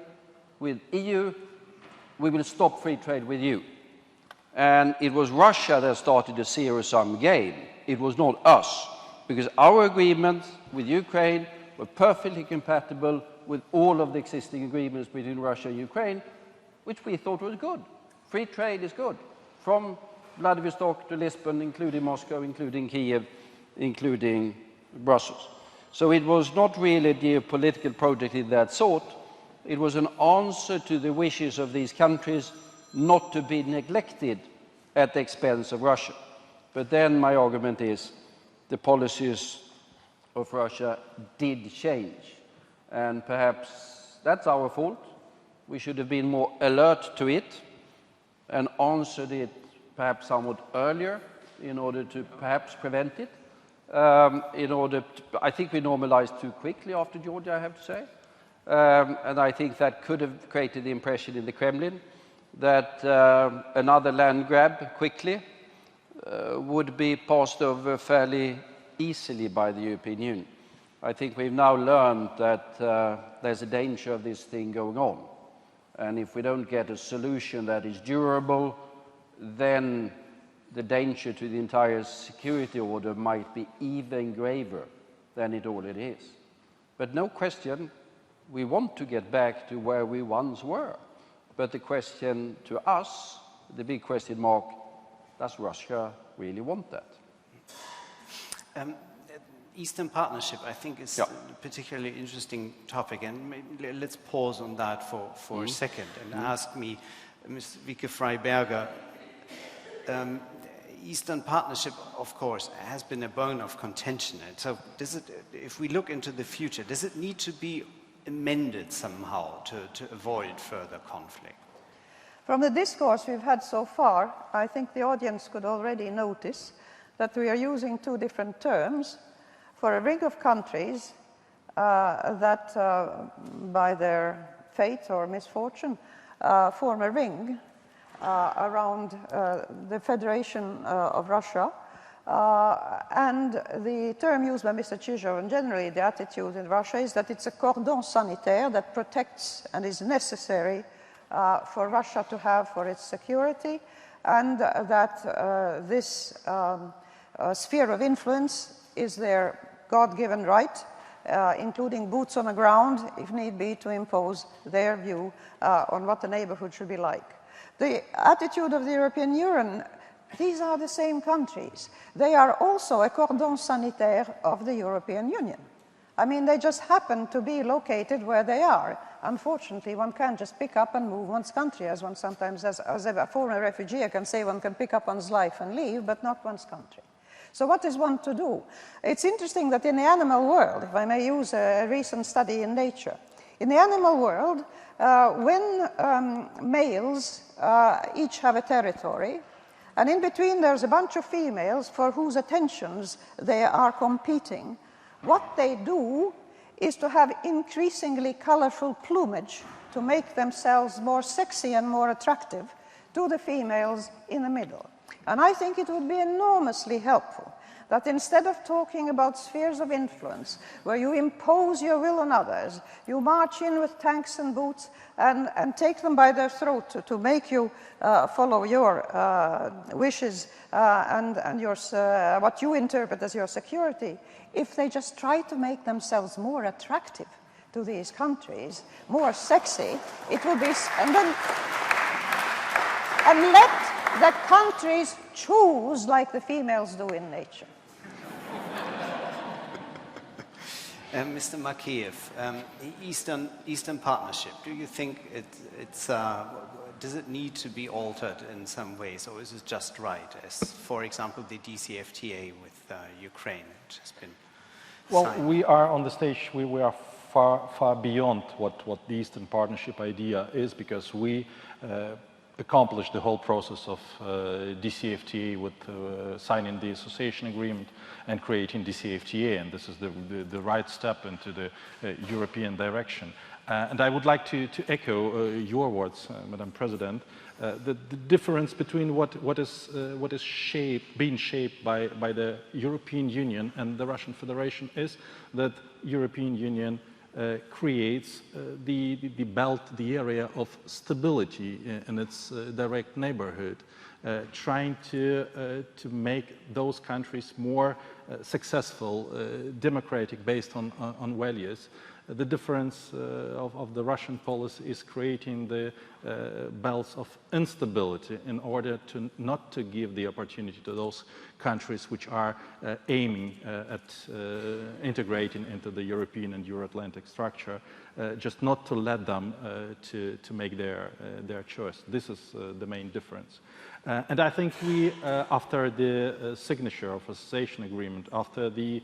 with EU, we will stop free trade with you. And it was Russia that started a zero-sum game. It was not us, because our agreements with Ukraine were perfectly compatible with all of the existing agreements between Russia and Ukraine, which we thought was good. Free trade is good. From Vladivostok to Lisbon, including Moscow, including Kiev, including Brussels. So it was not really a geopolitical project in that sort. It was an answer to the wishes of these countries not to be neglected at the expense of Russia. But then my argument is the policies of Russia did change. And perhaps that's our fault. We should have been more alert to it and answered it perhaps somewhat earlier in order to perhaps prevent it. I think we normalized too quickly after Georgia, I have to say. And I think that could have created the impression in the Kremlin that another land grab quickly would be passed over fairly easily by the European Union. I think we've now learned that there's a danger of this thing going on. And if we don't get a solution that is durable, then the danger to the entire security order might be even graver than it already is. But no question, we want to get back to where we once were. But the question to us, the big question mark, does Russia really want that? Eastern Partnership, I think, is a particularly interesting topic, and maybe let's pause on that for a second and ask me, Ms. Vike-Freiberga, Eastern Partnership, of course, has been a bone of contention. And so, if we look into the future, does it need to be amended somehow to avoid further conflict? From the discourse we've had so far, I think the audience could already notice that we are using two different terms for a ring of countries that, by their fate or misfortune, form a ring around the Federation of Russia. And the term used by Mr. Chizhov, and generally the attitude in Russia, is that it's a cordon sanitaire that protects and is necessary for Russia to have for its security, and that this sphere of influence is their God-given right, including boots on the ground, if need be, to impose their view on what the neighborhood should be like. The attitude of the European Union, these are the same countries. They are also a cordon sanitaire of the European Union. I mean, they just happen to be located where they are. Unfortunately, one can't just pick up and move one's country, as one sometimes, as a former refugee, I can say one can pick up one's life and leave, but not one's country. So what is one to do? It's interesting that in the animal world, if I may use a recent study in Nature, in the animal world, when males each have a territory, and in between there's a bunch of females for whose attentions they are competing, what they do is to have increasingly colorful plumage to make themselves more sexy and more attractive to the females in the middle. And I think it would be enormously helpful that instead of talking about spheres of influence, where you impose your will on others, you march in with tanks and boots and take them by their throat to make you follow your wishes and your, what you interpret as your security, if they just try to make themselves more attractive to these countries, more sexy, it will be, and let the countries choose like the females do in nature. Mr. Makeiev, Eastern Partnership, do you think does it need to be altered in some ways, or is it just right, as, for example, the DCFTA with Ukraine, which has been signed? We are on the stage, we are far beyond what the Eastern Partnership idea is, because we accomplished the whole process of DCFTA with signing the association agreement and creating DCFTA, and this is the right step into the European direction. And I would like to echo your words, Madam President. The difference between what is being shaped by the European Union and the Russian Federation is that European Union creates the belt, the area of stability in its direct neighborhood, trying to make those countries more successful, democratic, based on values. The difference of the Russian policy is creating the belts of instability in order not to give the opportunity to those countries which are aiming at integrating into the European and Euro-Atlantic structure, just not to let them to make their choice. This is the main difference. And I think we, after the signature of association agreement, after the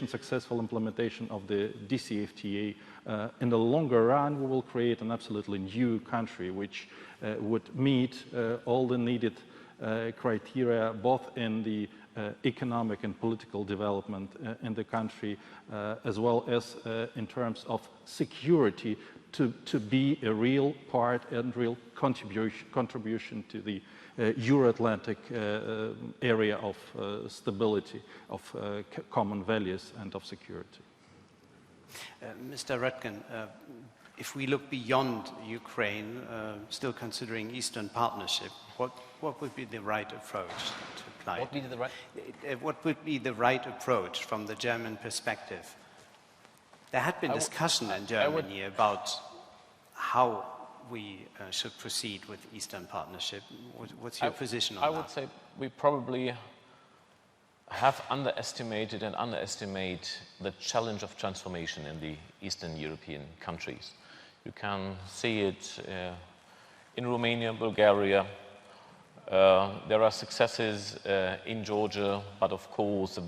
successful implementation of the DCFTA, in the longer run, we will create an absolutely new country which would meet all the needed criteria, both in the economic and political development in the country, as well as in terms of security, to be a real part and real contribution to the Euro-Atlantic area of stability, of common values and of security. Mr. Röttgen, if we look beyond Ukraine, still considering Eastern Partnership, what would be the right approach to apply? What would be the right approach from the German perspective? There had been discussion in Germany about how we should proceed with Eastern Partnership. What's your position on that? I would say we probably have underestimated and underestimate the challenge of transformation in the Eastern European countries. You can see it in Romania, Bulgaria. There are successes in Georgia, but of course a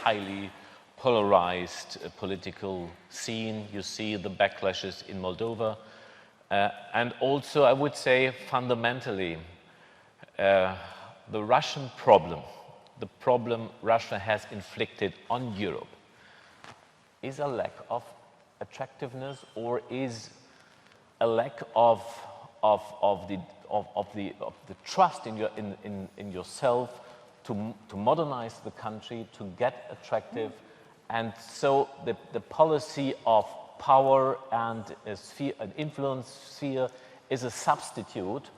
highly polarized political scene. You see the backlashes in Moldova. And also, I would say, fundamentally, the Russian problem, the problem Russia has inflicted on Europe, is a lack of attractiveness, or is a lack of the trust in yourself to modernize the country, to get attractive, and so the policy of power and an influence sphere is a substitute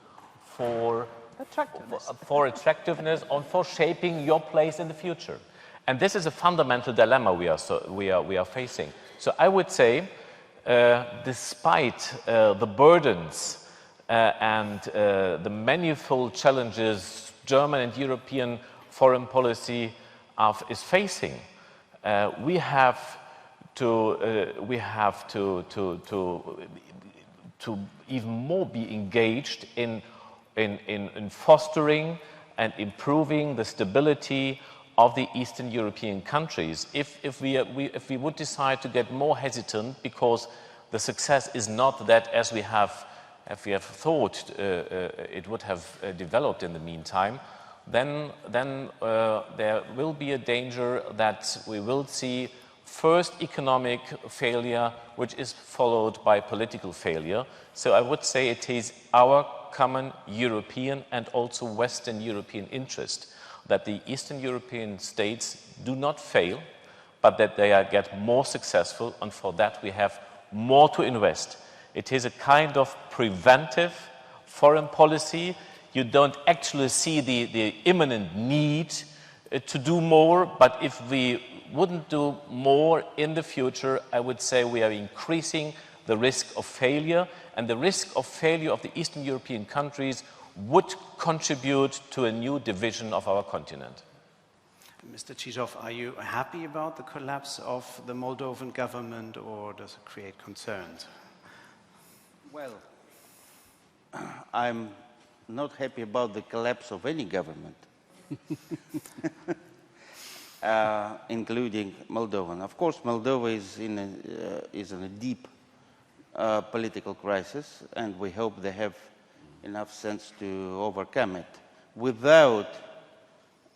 for attractiveness and for shaping your place in the future. And this is a fundamental dilemma we are facing. So I would say, despite the burdens and the manifold challenges German and European foreign policy is facing, we have to even more be engaged in fostering and improving the stability of the Eastern European countries. If we would decide to get more hesitant because the success is not that as we have thought it would have developed in the meantime, then there will be a danger that we will see first economic failure, which is followed by political failure. So I would say it is our common European and also Western European interest that the Eastern European states do not fail, but that they get more successful, and for that we have more to invest. It is a kind of preventive foreign policy. You don't actually see the imminent need to do more, but if we wouldn't do more in the future, I would say we are increasing the risk of failure, and the risk of failure of the Eastern European countries would contribute to a new division of our continent. Mr. Chizhov, are you happy about the collapse of the Moldovan government, or does it create concerns? Well, I'm not happy about the collapse of any government, including Moldovan. Of course, Moldova is in a deep political crisis, and we hope they have enough sense to overcome it without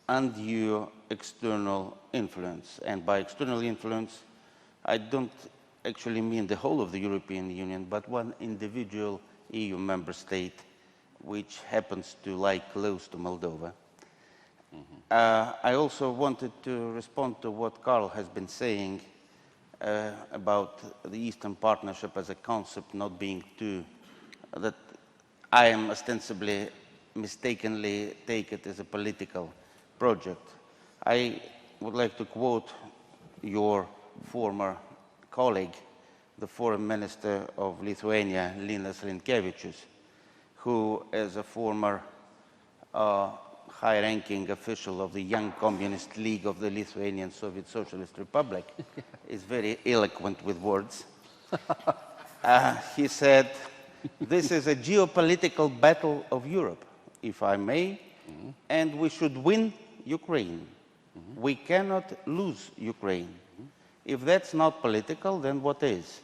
undue external influence. And by external influence, I don't actually mean the whole of the European Union, but one individual EU member state which happens to lie close to Moldova. I also wanted to respond to what Karl has been saying about the Eastern Partnership as a concept not being too, that I am ostensibly mistakenly take it as a political project. I would like to quote your former colleague, the Foreign Minister of Lithuania, Linas Linkevičius, who, as a former high-ranking official of the Young Communist League of the Lithuanian Soviet Socialist Republic, is very eloquent with words. He said, "This is a geopolitical battle of Europe, if I may, and we should win Ukraine. We cannot lose Ukraine. If that's not political, then what is?"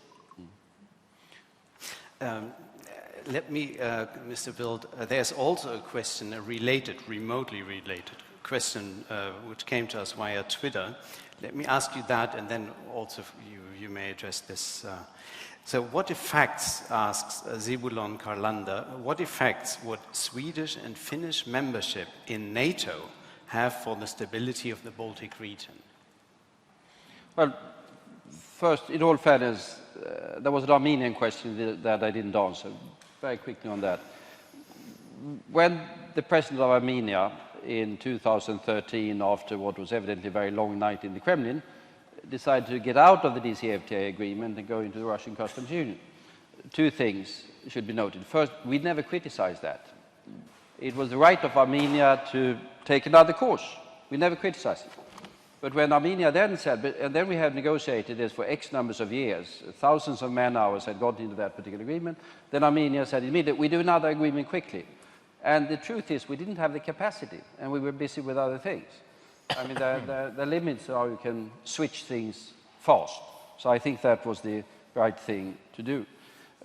Let me, Mr. Bildt, there's also a question, a related, remotely related question, which came to us via Twitter. Let me ask you that, and then also you may address this. So what effects, asks Zebulon Karlanda, what effects would Swedish and Finnish membership in NATO have for the stability of the Baltic region? Well, first, in all fairness, there was an Armenian question that I didn't answer. Very quickly on that. When the president of Armenia in 2013, after what was evidently a very long night in the Kremlin, decided to get out of the DCFTA agreement and go into the Russian customs union, two things should be noted. First, we never criticized that. It was the right of Armenia to take another course. We never criticized it. But when Armenia then said, and then we had negotiated this for X numbers of years, thousands of man-hours had got into that particular agreement, then Armenia said immediately, we do another agreement quickly. And the truth is, we didn't have the capacity, and we were busy with other things. I mean, there are limits to how you can switch things fast. So I think that was the right thing to do.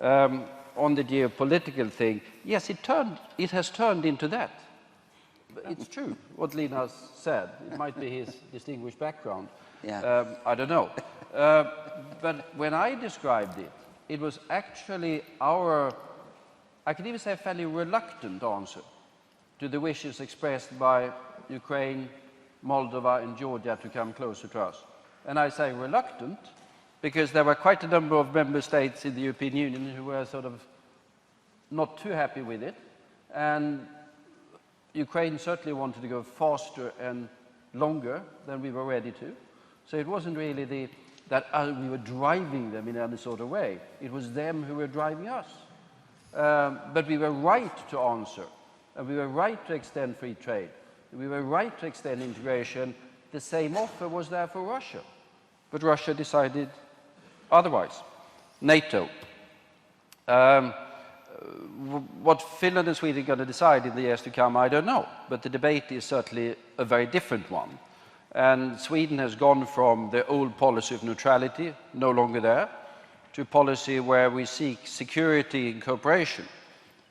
On the geopolitical thing, yes, it has turned into that. It's true, what Linas said. It might be his distinguished background. Yeah. I don't know. But when I described it, it was actually our, I could even say a fairly reluctant answer to the wishes expressed by Ukraine, Moldova and Georgia to come closer to us. And I say reluctant because there were quite a number of member states in the European Union who were sort of not too happy with it. And Ukraine certainly wanted to go faster and longer than we were ready to. So it wasn't really that we were driving them in any sort of way. It was them who were driving us. But we were right to answer, and we were right to extend free trade. We were right to extend integration. The same offer was there for Russia. But Russia decided otherwise. NATO. What Finland and Sweden are going to decide in the years to come, I don't know. But the debate is certainly a very different one. And Sweden has gone from the old policy of neutrality, no longer there, to a policy where we seek security and cooperation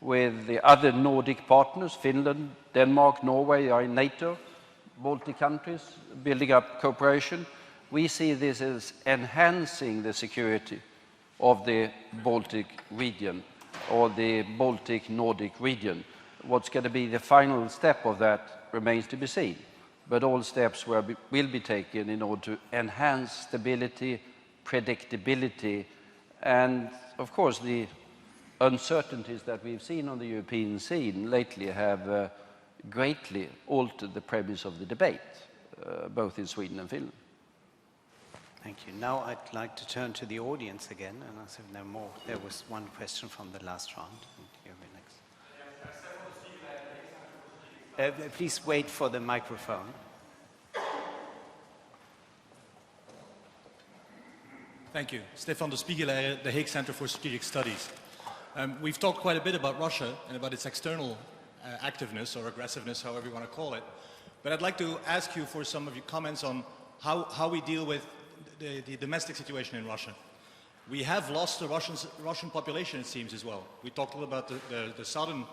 with the other Nordic partners. Finland, Denmark, Norway are in NATO, Baltic countries, building up cooperation. We see this as enhancing the security of the Baltic region. or the Baltic Nordic region. What's going to be the final step of that remains to be seen. But all steps will be taken in order to enhance stability, predictability, and of course the uncertainties that we've seen on the European scene lately have greatly altered the premise of the debate, both in Sweden and Finland. Thank you. Now I'd like to turn to the audience again, and I said no more. There was one question from the last round. You'll be next. Please wait for the microphone. Thank you. Stefan de Spiegeleier, the Hague Center for Strategic Studies. We've talked quite a bit about Russia and about its external activeness or aggressiveness, however you want to call it. But I'd like to ask you for some of your comments on how we deal with the domestic situation in Russia. We have lost the Russian population, it seems, as well. We talked a little about the southern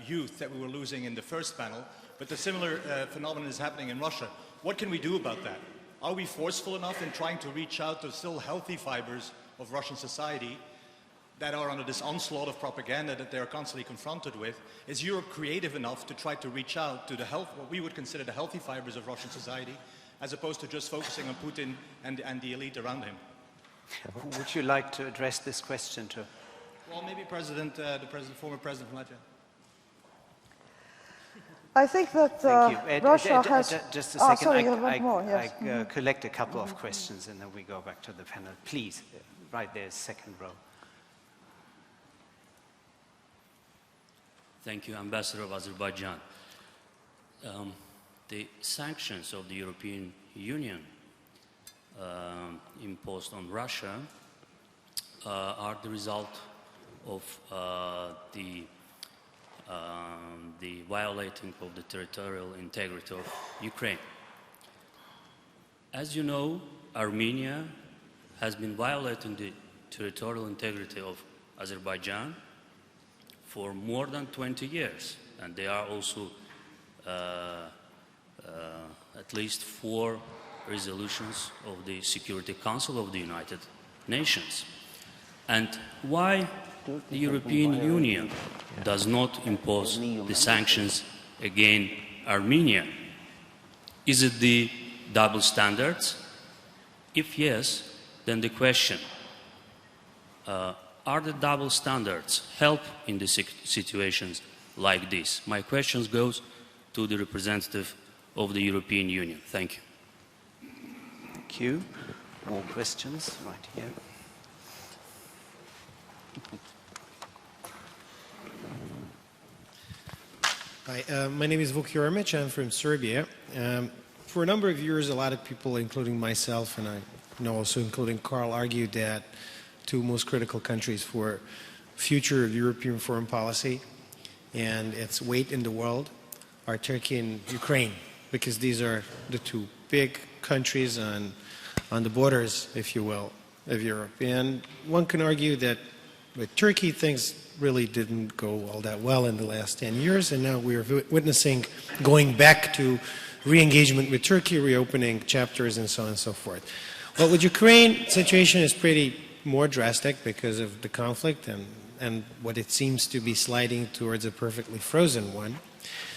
youth that we were losing in the first panel, but the similar phenomenon is happening in Russia. What can we do about that? Are we forceful enough in trying to reach out to still healthy fibers of Russian society that are under this onslaught of propaganda that they're constantly confronted with? Is Europe creative enough to try to reach out to what we would consider the healthy fibers of Russian society, as opposed to just focusing on Putin and the elite around him? Who would you like to address this question to? Well, maybe former President Vladimir. I think that Russia has... Just a second, sorry, you have more, yes. I collect a couple of questions and then we go back to the panel. Please, right there, second row. Thank you, Ambassador of Azerbaijan. The sanctions of the European Union imposed on Russia are the result of the violating of the territorial integrity of Ukraine. As you know, Armenia has been violating the territorial integrity of Azerbaijan for more than 20 years, and there are also at least 4 resolutions of the Security Council of the United Nations. And why the European Union does not impose the sanctions against Armenia? Is it the double standards? If yes, then the question, are the double standards help in the situations like this? My question goes to the representative of the European Union. Thank you. Thank you. More questions right here. Hi, my name is Vike-Freiberga. I'm from Serbia. For a number of years, a lot of people, including myself, and I know also including Carl, argued that two most critical countries for future of European foreign policy and its weight in the world are Turkey and Ukraine, because these are the two big countries on the borders, if you will, of Europe. And one can argue that with Turkey, things really didn't go all that well in the last 10 years, and now we are witnessing going back to re-engagement with Turkey, reopening chapters and so on and so forth. But with Ukraine, situation is pretty more drastic because of the conflict and what it seems to be sliding towards a perfectly frozen one.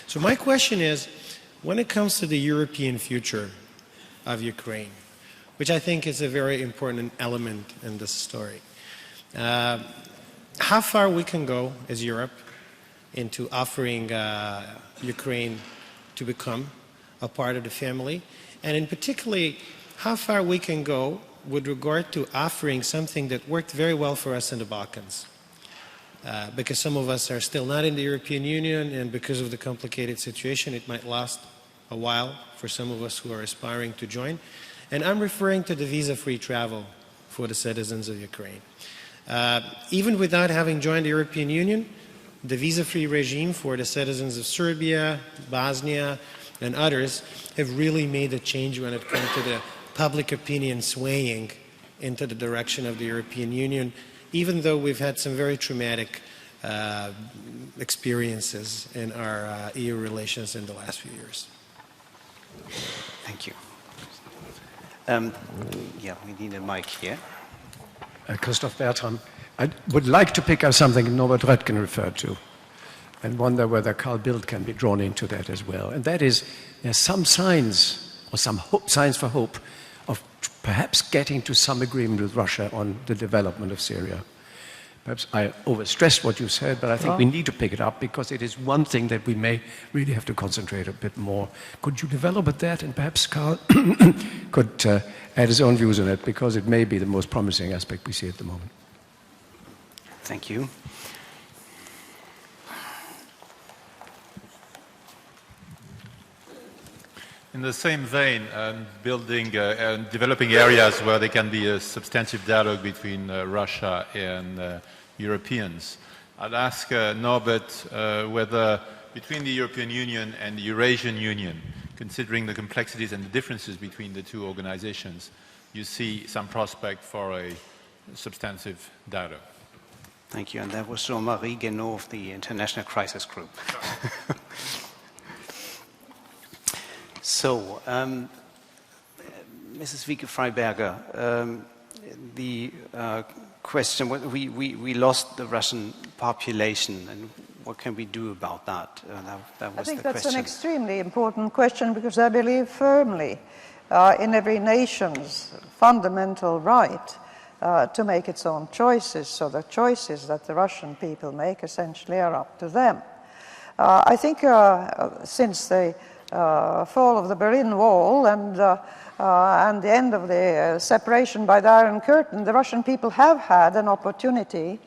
So my question is, when it comes to the European future of Ukraine, which I think is a very important element in this story, how far we can go as Europe into offering Ukraine to become a part of the family, and in particularly how far we can go with regard to offering something that worked very well for us in the Balkans. Because some of us are still not in the European Union, and because of the complicated situation, it might last a while for some of us who are aspiring to join. And I'm referring to the visa-free travel for the citizens of Ukraine. Even without having joined the European Union, the visa-free regime for the citizens of Serbia, Bosnia, and others have really made a change when it comes to the public opinion swaying into the direction of the European Union, even though we've had some very traumatic experiences in our EU relations in the last few years. Thank you. Yeah, we need a mic here. Christoph Bertram. I would like to pick up something Norbert Röttgen referred to and wonder whether Bildt can be drawn into that as well. And that is, there's some signs, or some signs for hope, of perhaps getting to some agreement with Russia on the development of Syria. Perhaps I overstressed what you said, but I think we need to pick it up because it is one thing that we may really have to concentrate a bit more. Could you develop at that, and perhaps Carl could add his own views on it, because it may be the most promising aspect we see at the moment. Thank you. In the same vein, building and developing areas where there can be a substantive dialogue between Russia and Europeans, I'd ask Norbert whether between the European Union and the Eurasian Union, considering the complexities and the differences between the two organizations, you see some prospect for a substantive dialogue. Thank you. And that was Jean-Marie Guénaud of the International Crisis Group. So, Mrs. Vike-Freiberga, the question, we lost the Russian population, and what can we do about that? That was I think the that's question. an extremely important question, because I believe firmly in every nation's fundamental right to make its own choices. So the choices that the Russian people make essentially are up to them. I think since the fall of the Berlin Wall and the end of the separation by the Iron Curtain, the Russian people have had an opportunity,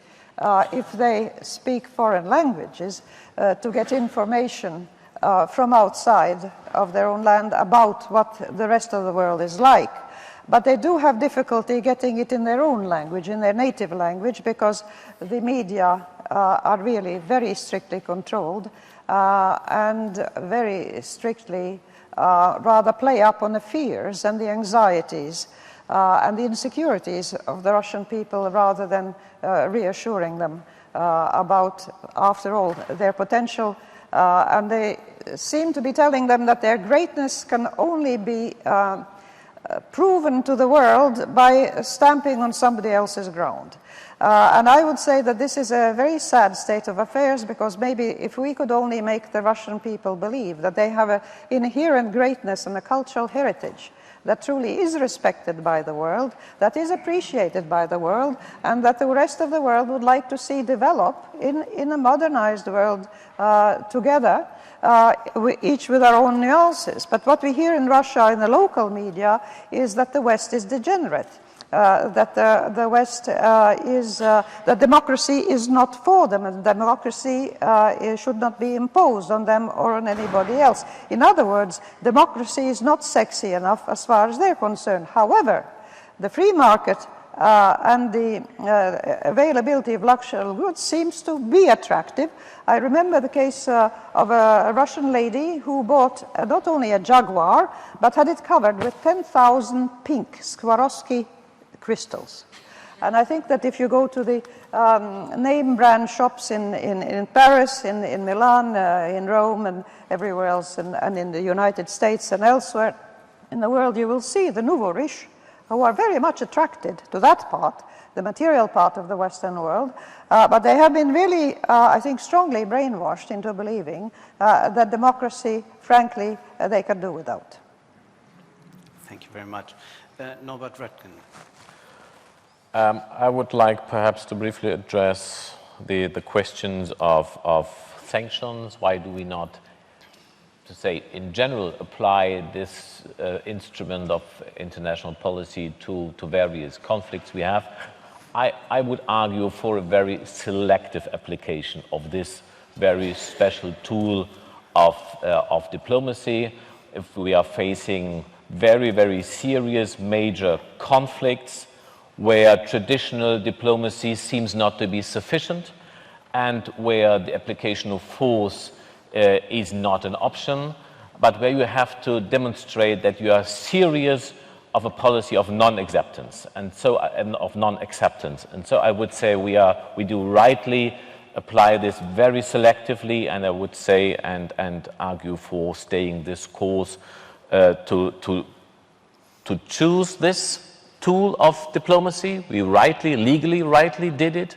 if they speak foreign languages, to get information from outside of their own land about what the rest of the world is like. But they do have difficulty getting it in their own language, in their native language, because the media are really very strictly controlled and very strictly rather play up on the fears and the anxieties and the insecurities of the Russian people, rather than reassuring them about, after all, their potential. And they seem to be telling them that their greatness can only be proven to the world by stamping on somebody else's ground. And I would say that this is a very sad state of affairs, because maybe if we could only make the Russian people believe that they have an inherent greatness and a cultural heritage that truly is respected by the world, that is appreciated by the world, and that the rest of the world would like to see develop in a modernized world together, each with our own nuances. But what we hear in Russia in the local media is that the West is degenerate. That the West that democracy is not for them, and democracy should not be imposed on them or on anybody else. In other words, democracy is not sexy enough as far as they're concerned. However, the free market and the availability of luxury goods seems to be attractive. I remember the case of a Russian lady who bought not only a Jaguar, but had it covered with 10,000 pink Swarovski crystals. And I think that if you go to the name brand shops in Paris, in Milan, in Rome, and everywhere else, and in the United States and elsewhere in the world, you will see the nouveau riche, who are very much attracted to that part, the material part of the Western world, but they have been really, I think, strongly brainwashed into believing that democracy, frankly, they can do without. Thank you very much. Norbert Röttgen. I would like perhaps to briefly address the questions of sanctions. Why do we not, to say in general, apply this instrument of international policy to various conflicts we have? I would argue for a very selective application of this very special tool of diplomacy. If we are facing very, very serious major conflicts where traditional diplomacy seems not to be sufficient, and where the application of force is not an option, but where you have to demonstrate that you are serious of a policy of non-acceptance, and so I would say we do rightly apply this very selectively, and I would say and argue for staying this course to choose this tool of diplomacy. We legally rightly did it,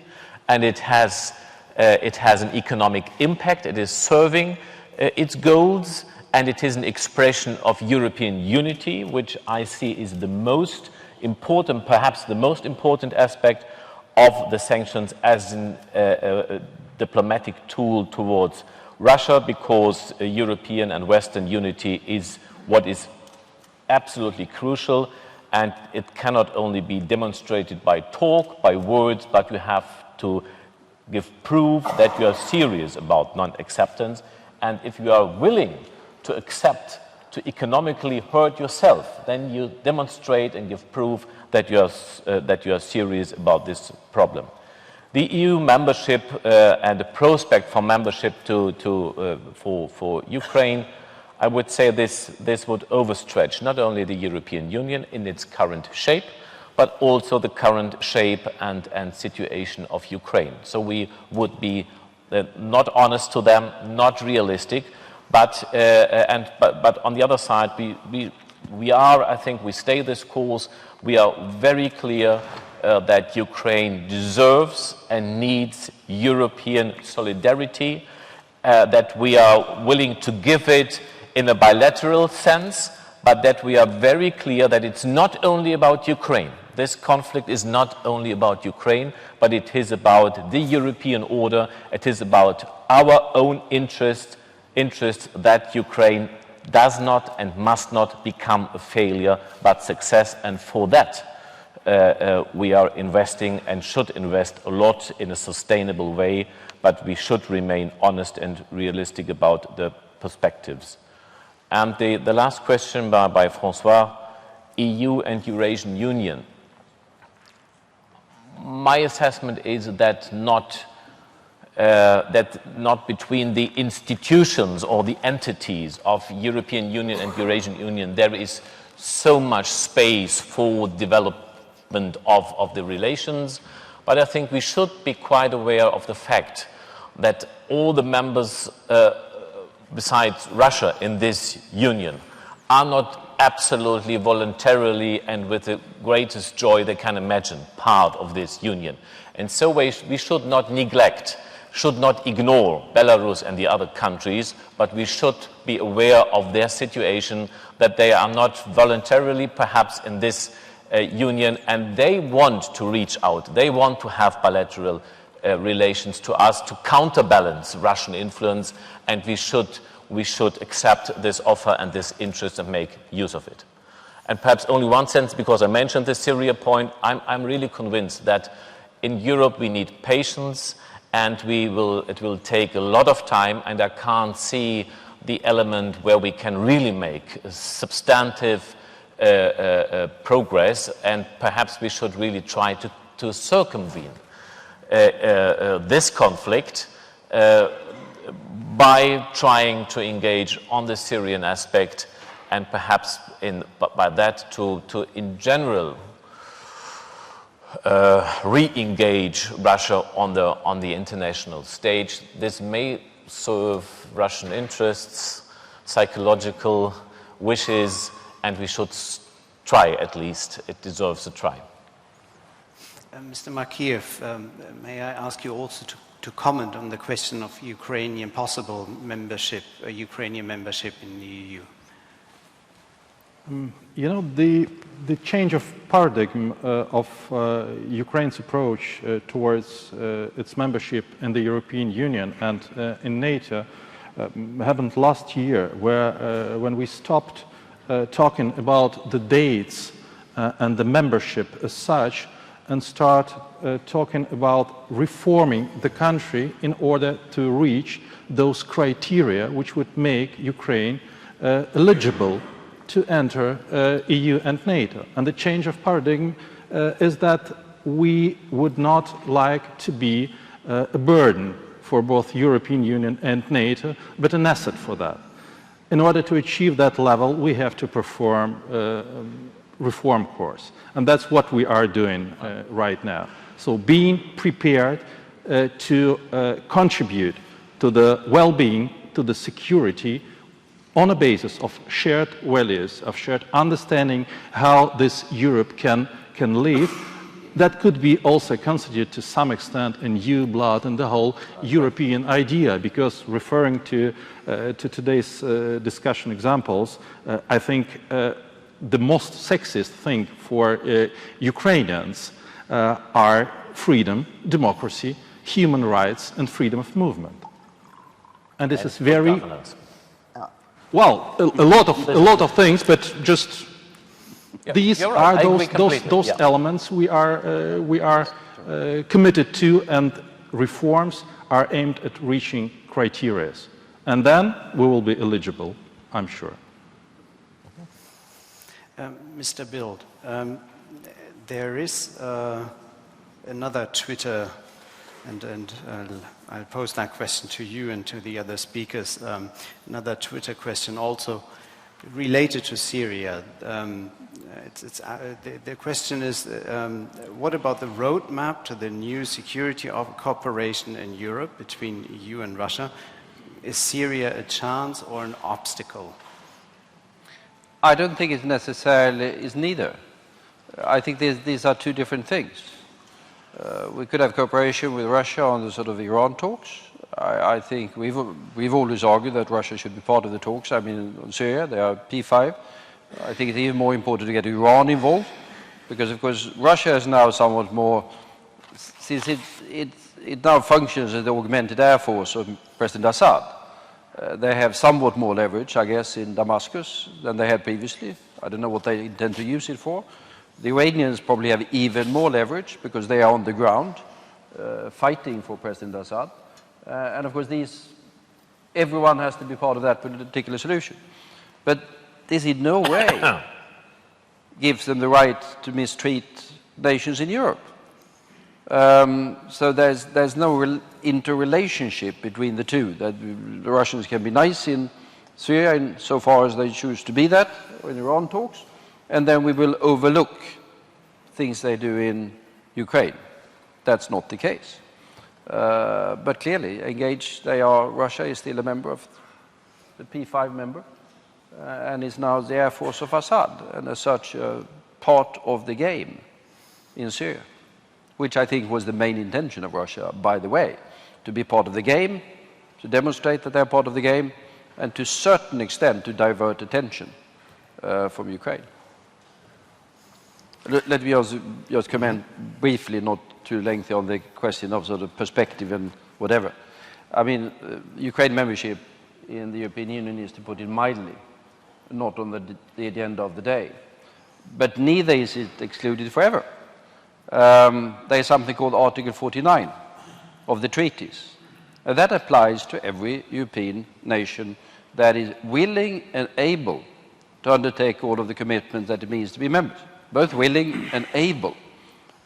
and it has an economic impact. It is serving its goals, and it is an expression of European unity, which I see is the most important, perhaps the most important aspect of the sanctions as a diplomatic tool towards Russia, because European and Western unity is what is absolutely crucial, and it cannot only be demonstrated by talk, by words, but you have to give proof that you are serious about non-acceptance. And if you are willing to accept to economically hurt yourself, then you demonstrate and give proof that you are serious about this problem. The EU membership and the prospect for membership for Ukraine, I would say this would overstretch not only the European Union in its current shape, but also the current shape and situation of Ukraine. So we would be not honest to them, not realistic, but on the other side, we are, I think we stay this course, we are very clear that Ukraine deserves and needs European solidarity, that we are willing to give it in a bilateral sense, but that we are very clear that it's not only about Ukraine. This conflict is not only about Ukraine, but it is about the European order. It is about our own interest that Ukraine does not and must not become a failure, but success. And for that, we are investing and should invest a lot in a sustainable way, but we should remain honest and realistic about the perspectives. And the last question by François, EU and Eurasian Union. My assessment is that not between the institutions or the entities of European Union and Eurasian Union there is so much space for development of the relations, but I think we should be quite aware of the fact that all the members besides Russia in this union are not absolutely voluntarily and with the greatest joy they can imagine part of this union. And so we should not neglect, should not ignore Belarus and the other countries, but we should be aware of their situation, that they are not voluntarily perhaps in this union, and they want to reach out, they want to have bilateral relations to us to counterbalance Russian influence, and we should accept this offer and this interest and make use of it. And perhaps only one sentence, because I mentioned the Syria point, I'm really convinced that in Europe we need patience, and it will take a lot of time, and I can't see the element where we can really make substantive progress, and perhaps we should really try to circumvent this conflict by trying to engage on the Syrian aspect, and perhaps by that to in general re-engage Russia on the international stage. This may serve Russian interests, psychological wishes, and we should try at least. It deserves a try. Mr. Makeiev, may I ask you also to comment on the question of Ukrainian possible membership, Ukrainian membership in the EU? You know, the change of paradigm of Ukraine's approach towards its membership in the European Union and in NATO happened last year, where when we stopped talking about the dates and the membership as such, and start talking about reforming the country in order to reach those criteria which would make Ukraine eligible to enter EU and NATO. And the change of paradigm is that we would not like to be a burden for both European Union and NATO, but an asset for that. In order to achieve that level, we have to perform reform course, and that's what we are doing right now. So being prepared to contribute to the well-being, to the security, on a basis of shared values, of shared understanding how this Europe can live that could be also considered to some extent a new blood in the whole European idea, because referring to today's discussion examples, I think the most sexist thing for Ukrainians are freedom, democracy, human rights, and freedom of movement. And this is very well a lot of things, but just these are those elements we are committed to, and reforms are aimed at reaching criteria, and then we will be eligible, I'm sure. Mr. Bildt, there is another Twitter, and I'll pose that question to you and to the other speakers. Another Twitter question also related to Syria. The question is, what about the roadmap to the new security cooperation in Europe between EU and Russia? Is Syria a chance or an obstacle? I don't think it necessarily is neither. I think these are two different things. We could have cooperation with Russia on the sort of Iran talks. I think we've always argued that Russia should be part of the talks. I mean, on Syria, they are P5. I think it's even more important to get Iran involved, because, of course, Russia is now somewhat more, since it now functions as the augmented air force of President Assad. They have somewhat more leverage, I guess, in Damascus than they had previously. I don't know what they intend to use it for. The Iranians probably have even more leverage because they are on the ground fighting for President Assad. And of course, everyone has to be part of that particular solution. But this in no way gives them the right to mistreat nations in Europe. So there's no interrelationship between the two, that the Russians can be nice in Syria in so far as they choose to be that, or in Iran talks, and then we will overlook things they do in Ukraine. That's not the case. But clearly, engaged, Russia is still a member of the P5 member, and is now the air force of Assad, and as such, part of the game in Syria, which I think was the main intention of Russia, by the way, to be part of the game, to demonstrate that they're part of the game, and to a certain extent to divert attention from Ukraine. Let me also just comment briefly, not too lengthy, on the question of sort of perspective and whatever. I mean, Ukraine membership in the European Union is, to put it mildly, not on the agenda of the day. But neither is it excluded forever. There is something called Article 49 of the treaties. And that applies to every European nation that is willing and able to undertake all of the commitments that it means to be members. Both willing and able.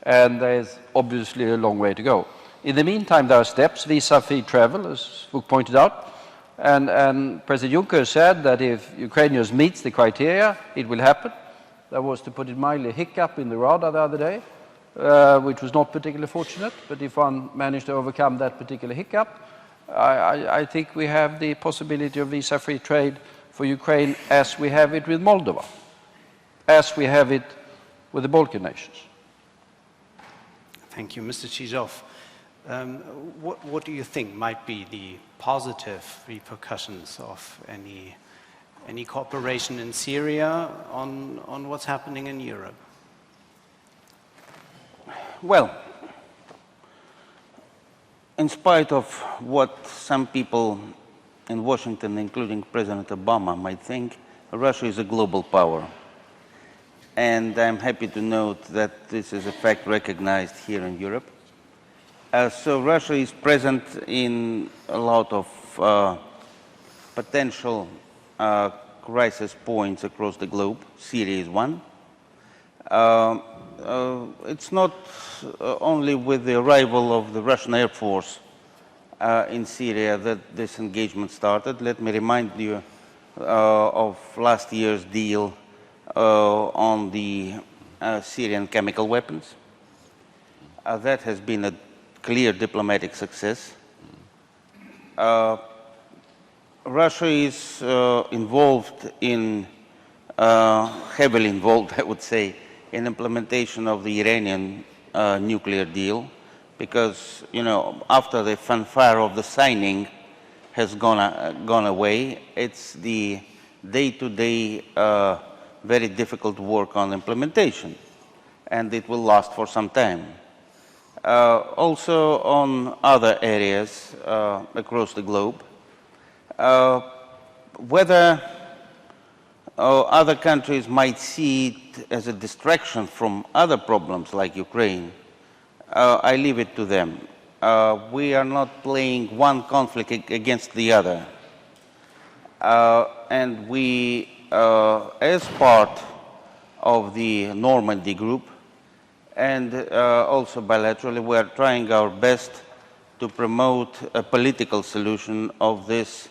And there is obviously a long way to go. In the meantime, there are steps, visa-free travel, as Vuk pointed out. And President Juncker said that if Ukrainians meet the criteria, it will happen. There was, to put it mildly, a hiccup in the radar the other day, which was not particularly fortunate. But if one managed to overcome that particular hiccup, I think we have the possibility of visa-free trade for Ukraine as we have it with Moldova, as we have it with the Baltic nations. Thank you. Mr. Chizhov, what do you think might be the positive repercussions of any cooperation in Syria on what's happening in Europe? Well, in spite of what some people in Washington, including President Obama, might think, Russia is a global power. And I'm happy to note that this is a fact recognized here in Europe. So Russia is present in a lot of potential crisis points across the globe. Syria is one. It's not only with the arrival of the Russian Air Force in Syria that this engagement started. Let me remind you of last year's deal on the Syrian chemical weapons. That has been a clear diplomatic success. Russia is involved in, heavily involved, I would say, in implementation of the Iranian nuclear deal, because, you know, after the fanfare of the signing has gone away, it's the day-to-day very difficult work on implementation, and it will last for some time. Also on other areas across the globe, whether other countries might see it as a distraction from other problems like Ukraine, I leave it to them. We are not playing one conflict against the other. And we, as part of the Normandy group, and also bilaterally, we are trying our best to promote a political solution of this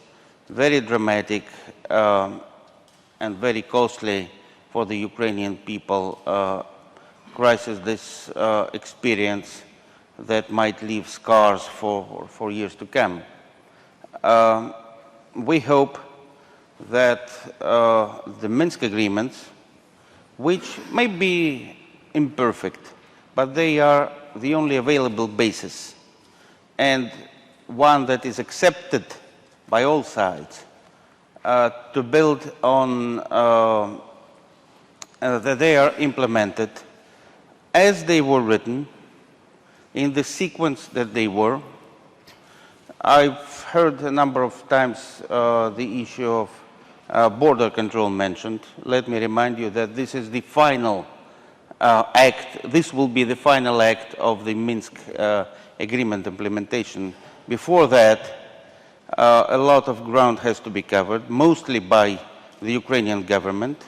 very dramatic and very costly for the Ukrainian people crisis, this experience that might leave scars for years to come. We hope that the Minsk agreements, which may be imperfect, but they are the only available basis, and one that is accepted by all sides, to build on, that they are implemented as they were written, in the sequence that they were. I've heard a number of times the issue of border control mentioned. Let me remind you that this is the final act, this will be the final act of the Minsk agreement implementation. Before that, a lot of ground has to be covered, mostly by the Ukrainian government.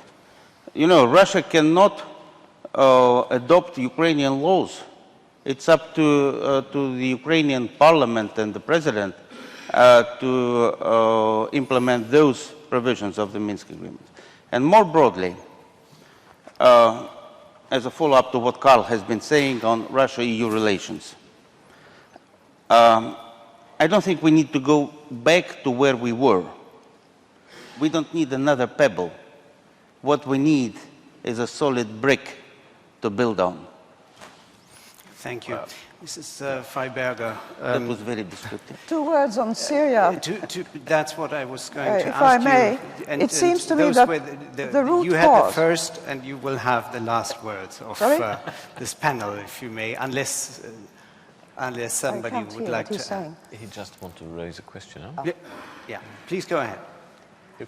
You know, Russia cannot adopt Ukrainian laws. It's up to the Ukrainian parliament and the president to implement those provisions of the Minsk agreement. And more broadly, as a follow-up to what Karl has been saying on Russia-EU relations, I don't think we need to go back to where we were. We don't need another pebble. What we need is a solid brick to build on. Thank you. Mrs. Freiberga. That was very descriptive. 2 words on Syria. That's what I was going to if ask I may, you. And, it seems to me that the root you cause... had the first and you will have the last words of this panel, if you may, unless somebody would like to... He just want to raise a question, huh? Yeah, please go ahead.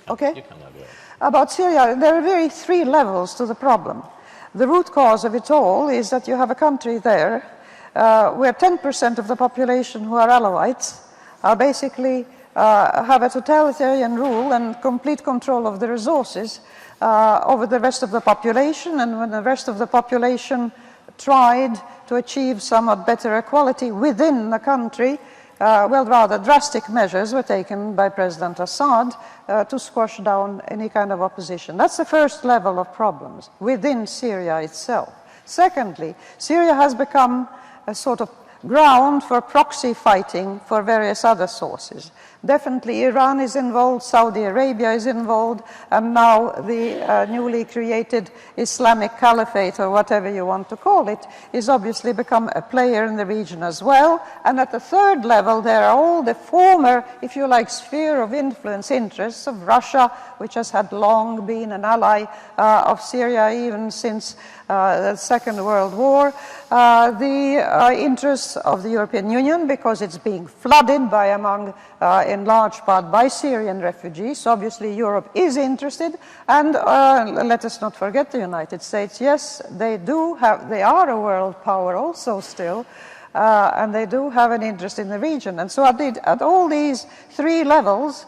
Okay. You can now go ahead. About Syria, there are really 3 levels to the problem. The root cause of it all is that you have a country there where 10% of the population who are Alawites are basically have a totalitarian rule and complete control of the resources over the rest of the population, and when the rest of the population tried to achieve somewhat better equality within the country, well, rather drastic measures were taken by President Assad to squash down any kind of opposition. That's the first level of problems within Syria itself. Secondly, Syria has become a sort of ground for proxy fighting for various other sources. Definitely Iran is involved, Saudi Arabia is involved, and now the newly created Islamic Caliphate, or whatever you want to call it, is obviously become a player in the region as well. And at the third level, there are all the former, if you like, sphere of influence interests of Russia, which has had long been an ally of Syria even since the Second World War, the interests of the European Union, because it's being flooded by in large part by Syrian refugees. Obviously Europe is interested, and let us not forget the United States. Yes, they are a world power also still, and they do have an interest in the region. And so at all these 3 levels,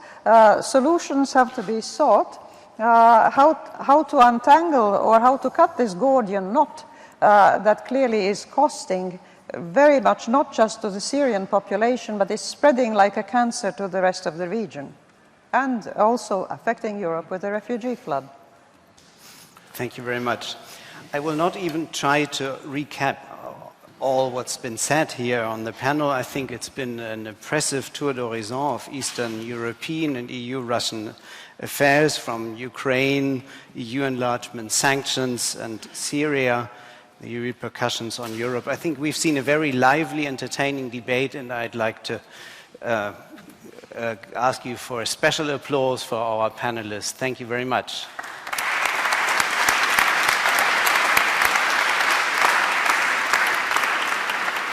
solutions have to be sought. How to untangle or how to cut this Gordian knot that clearly is costing very much, not just to the Syrian population, but is spreading like a cancer to the rest of the region, and also affecting Europe with the refugee flood. Thank you very much. I will not even try to recap all what's been said here on the panel. I think it's been an impressive tour d'horizon of Eastern European and EU-Russian affairs, from Ukraine, EU enlargement, sanctions, and Syria. the repercussions on Europe. I think we've seen a very lively, entertaining debate, and I'd like to ask you for a special applause for our panelists. Thank you very much.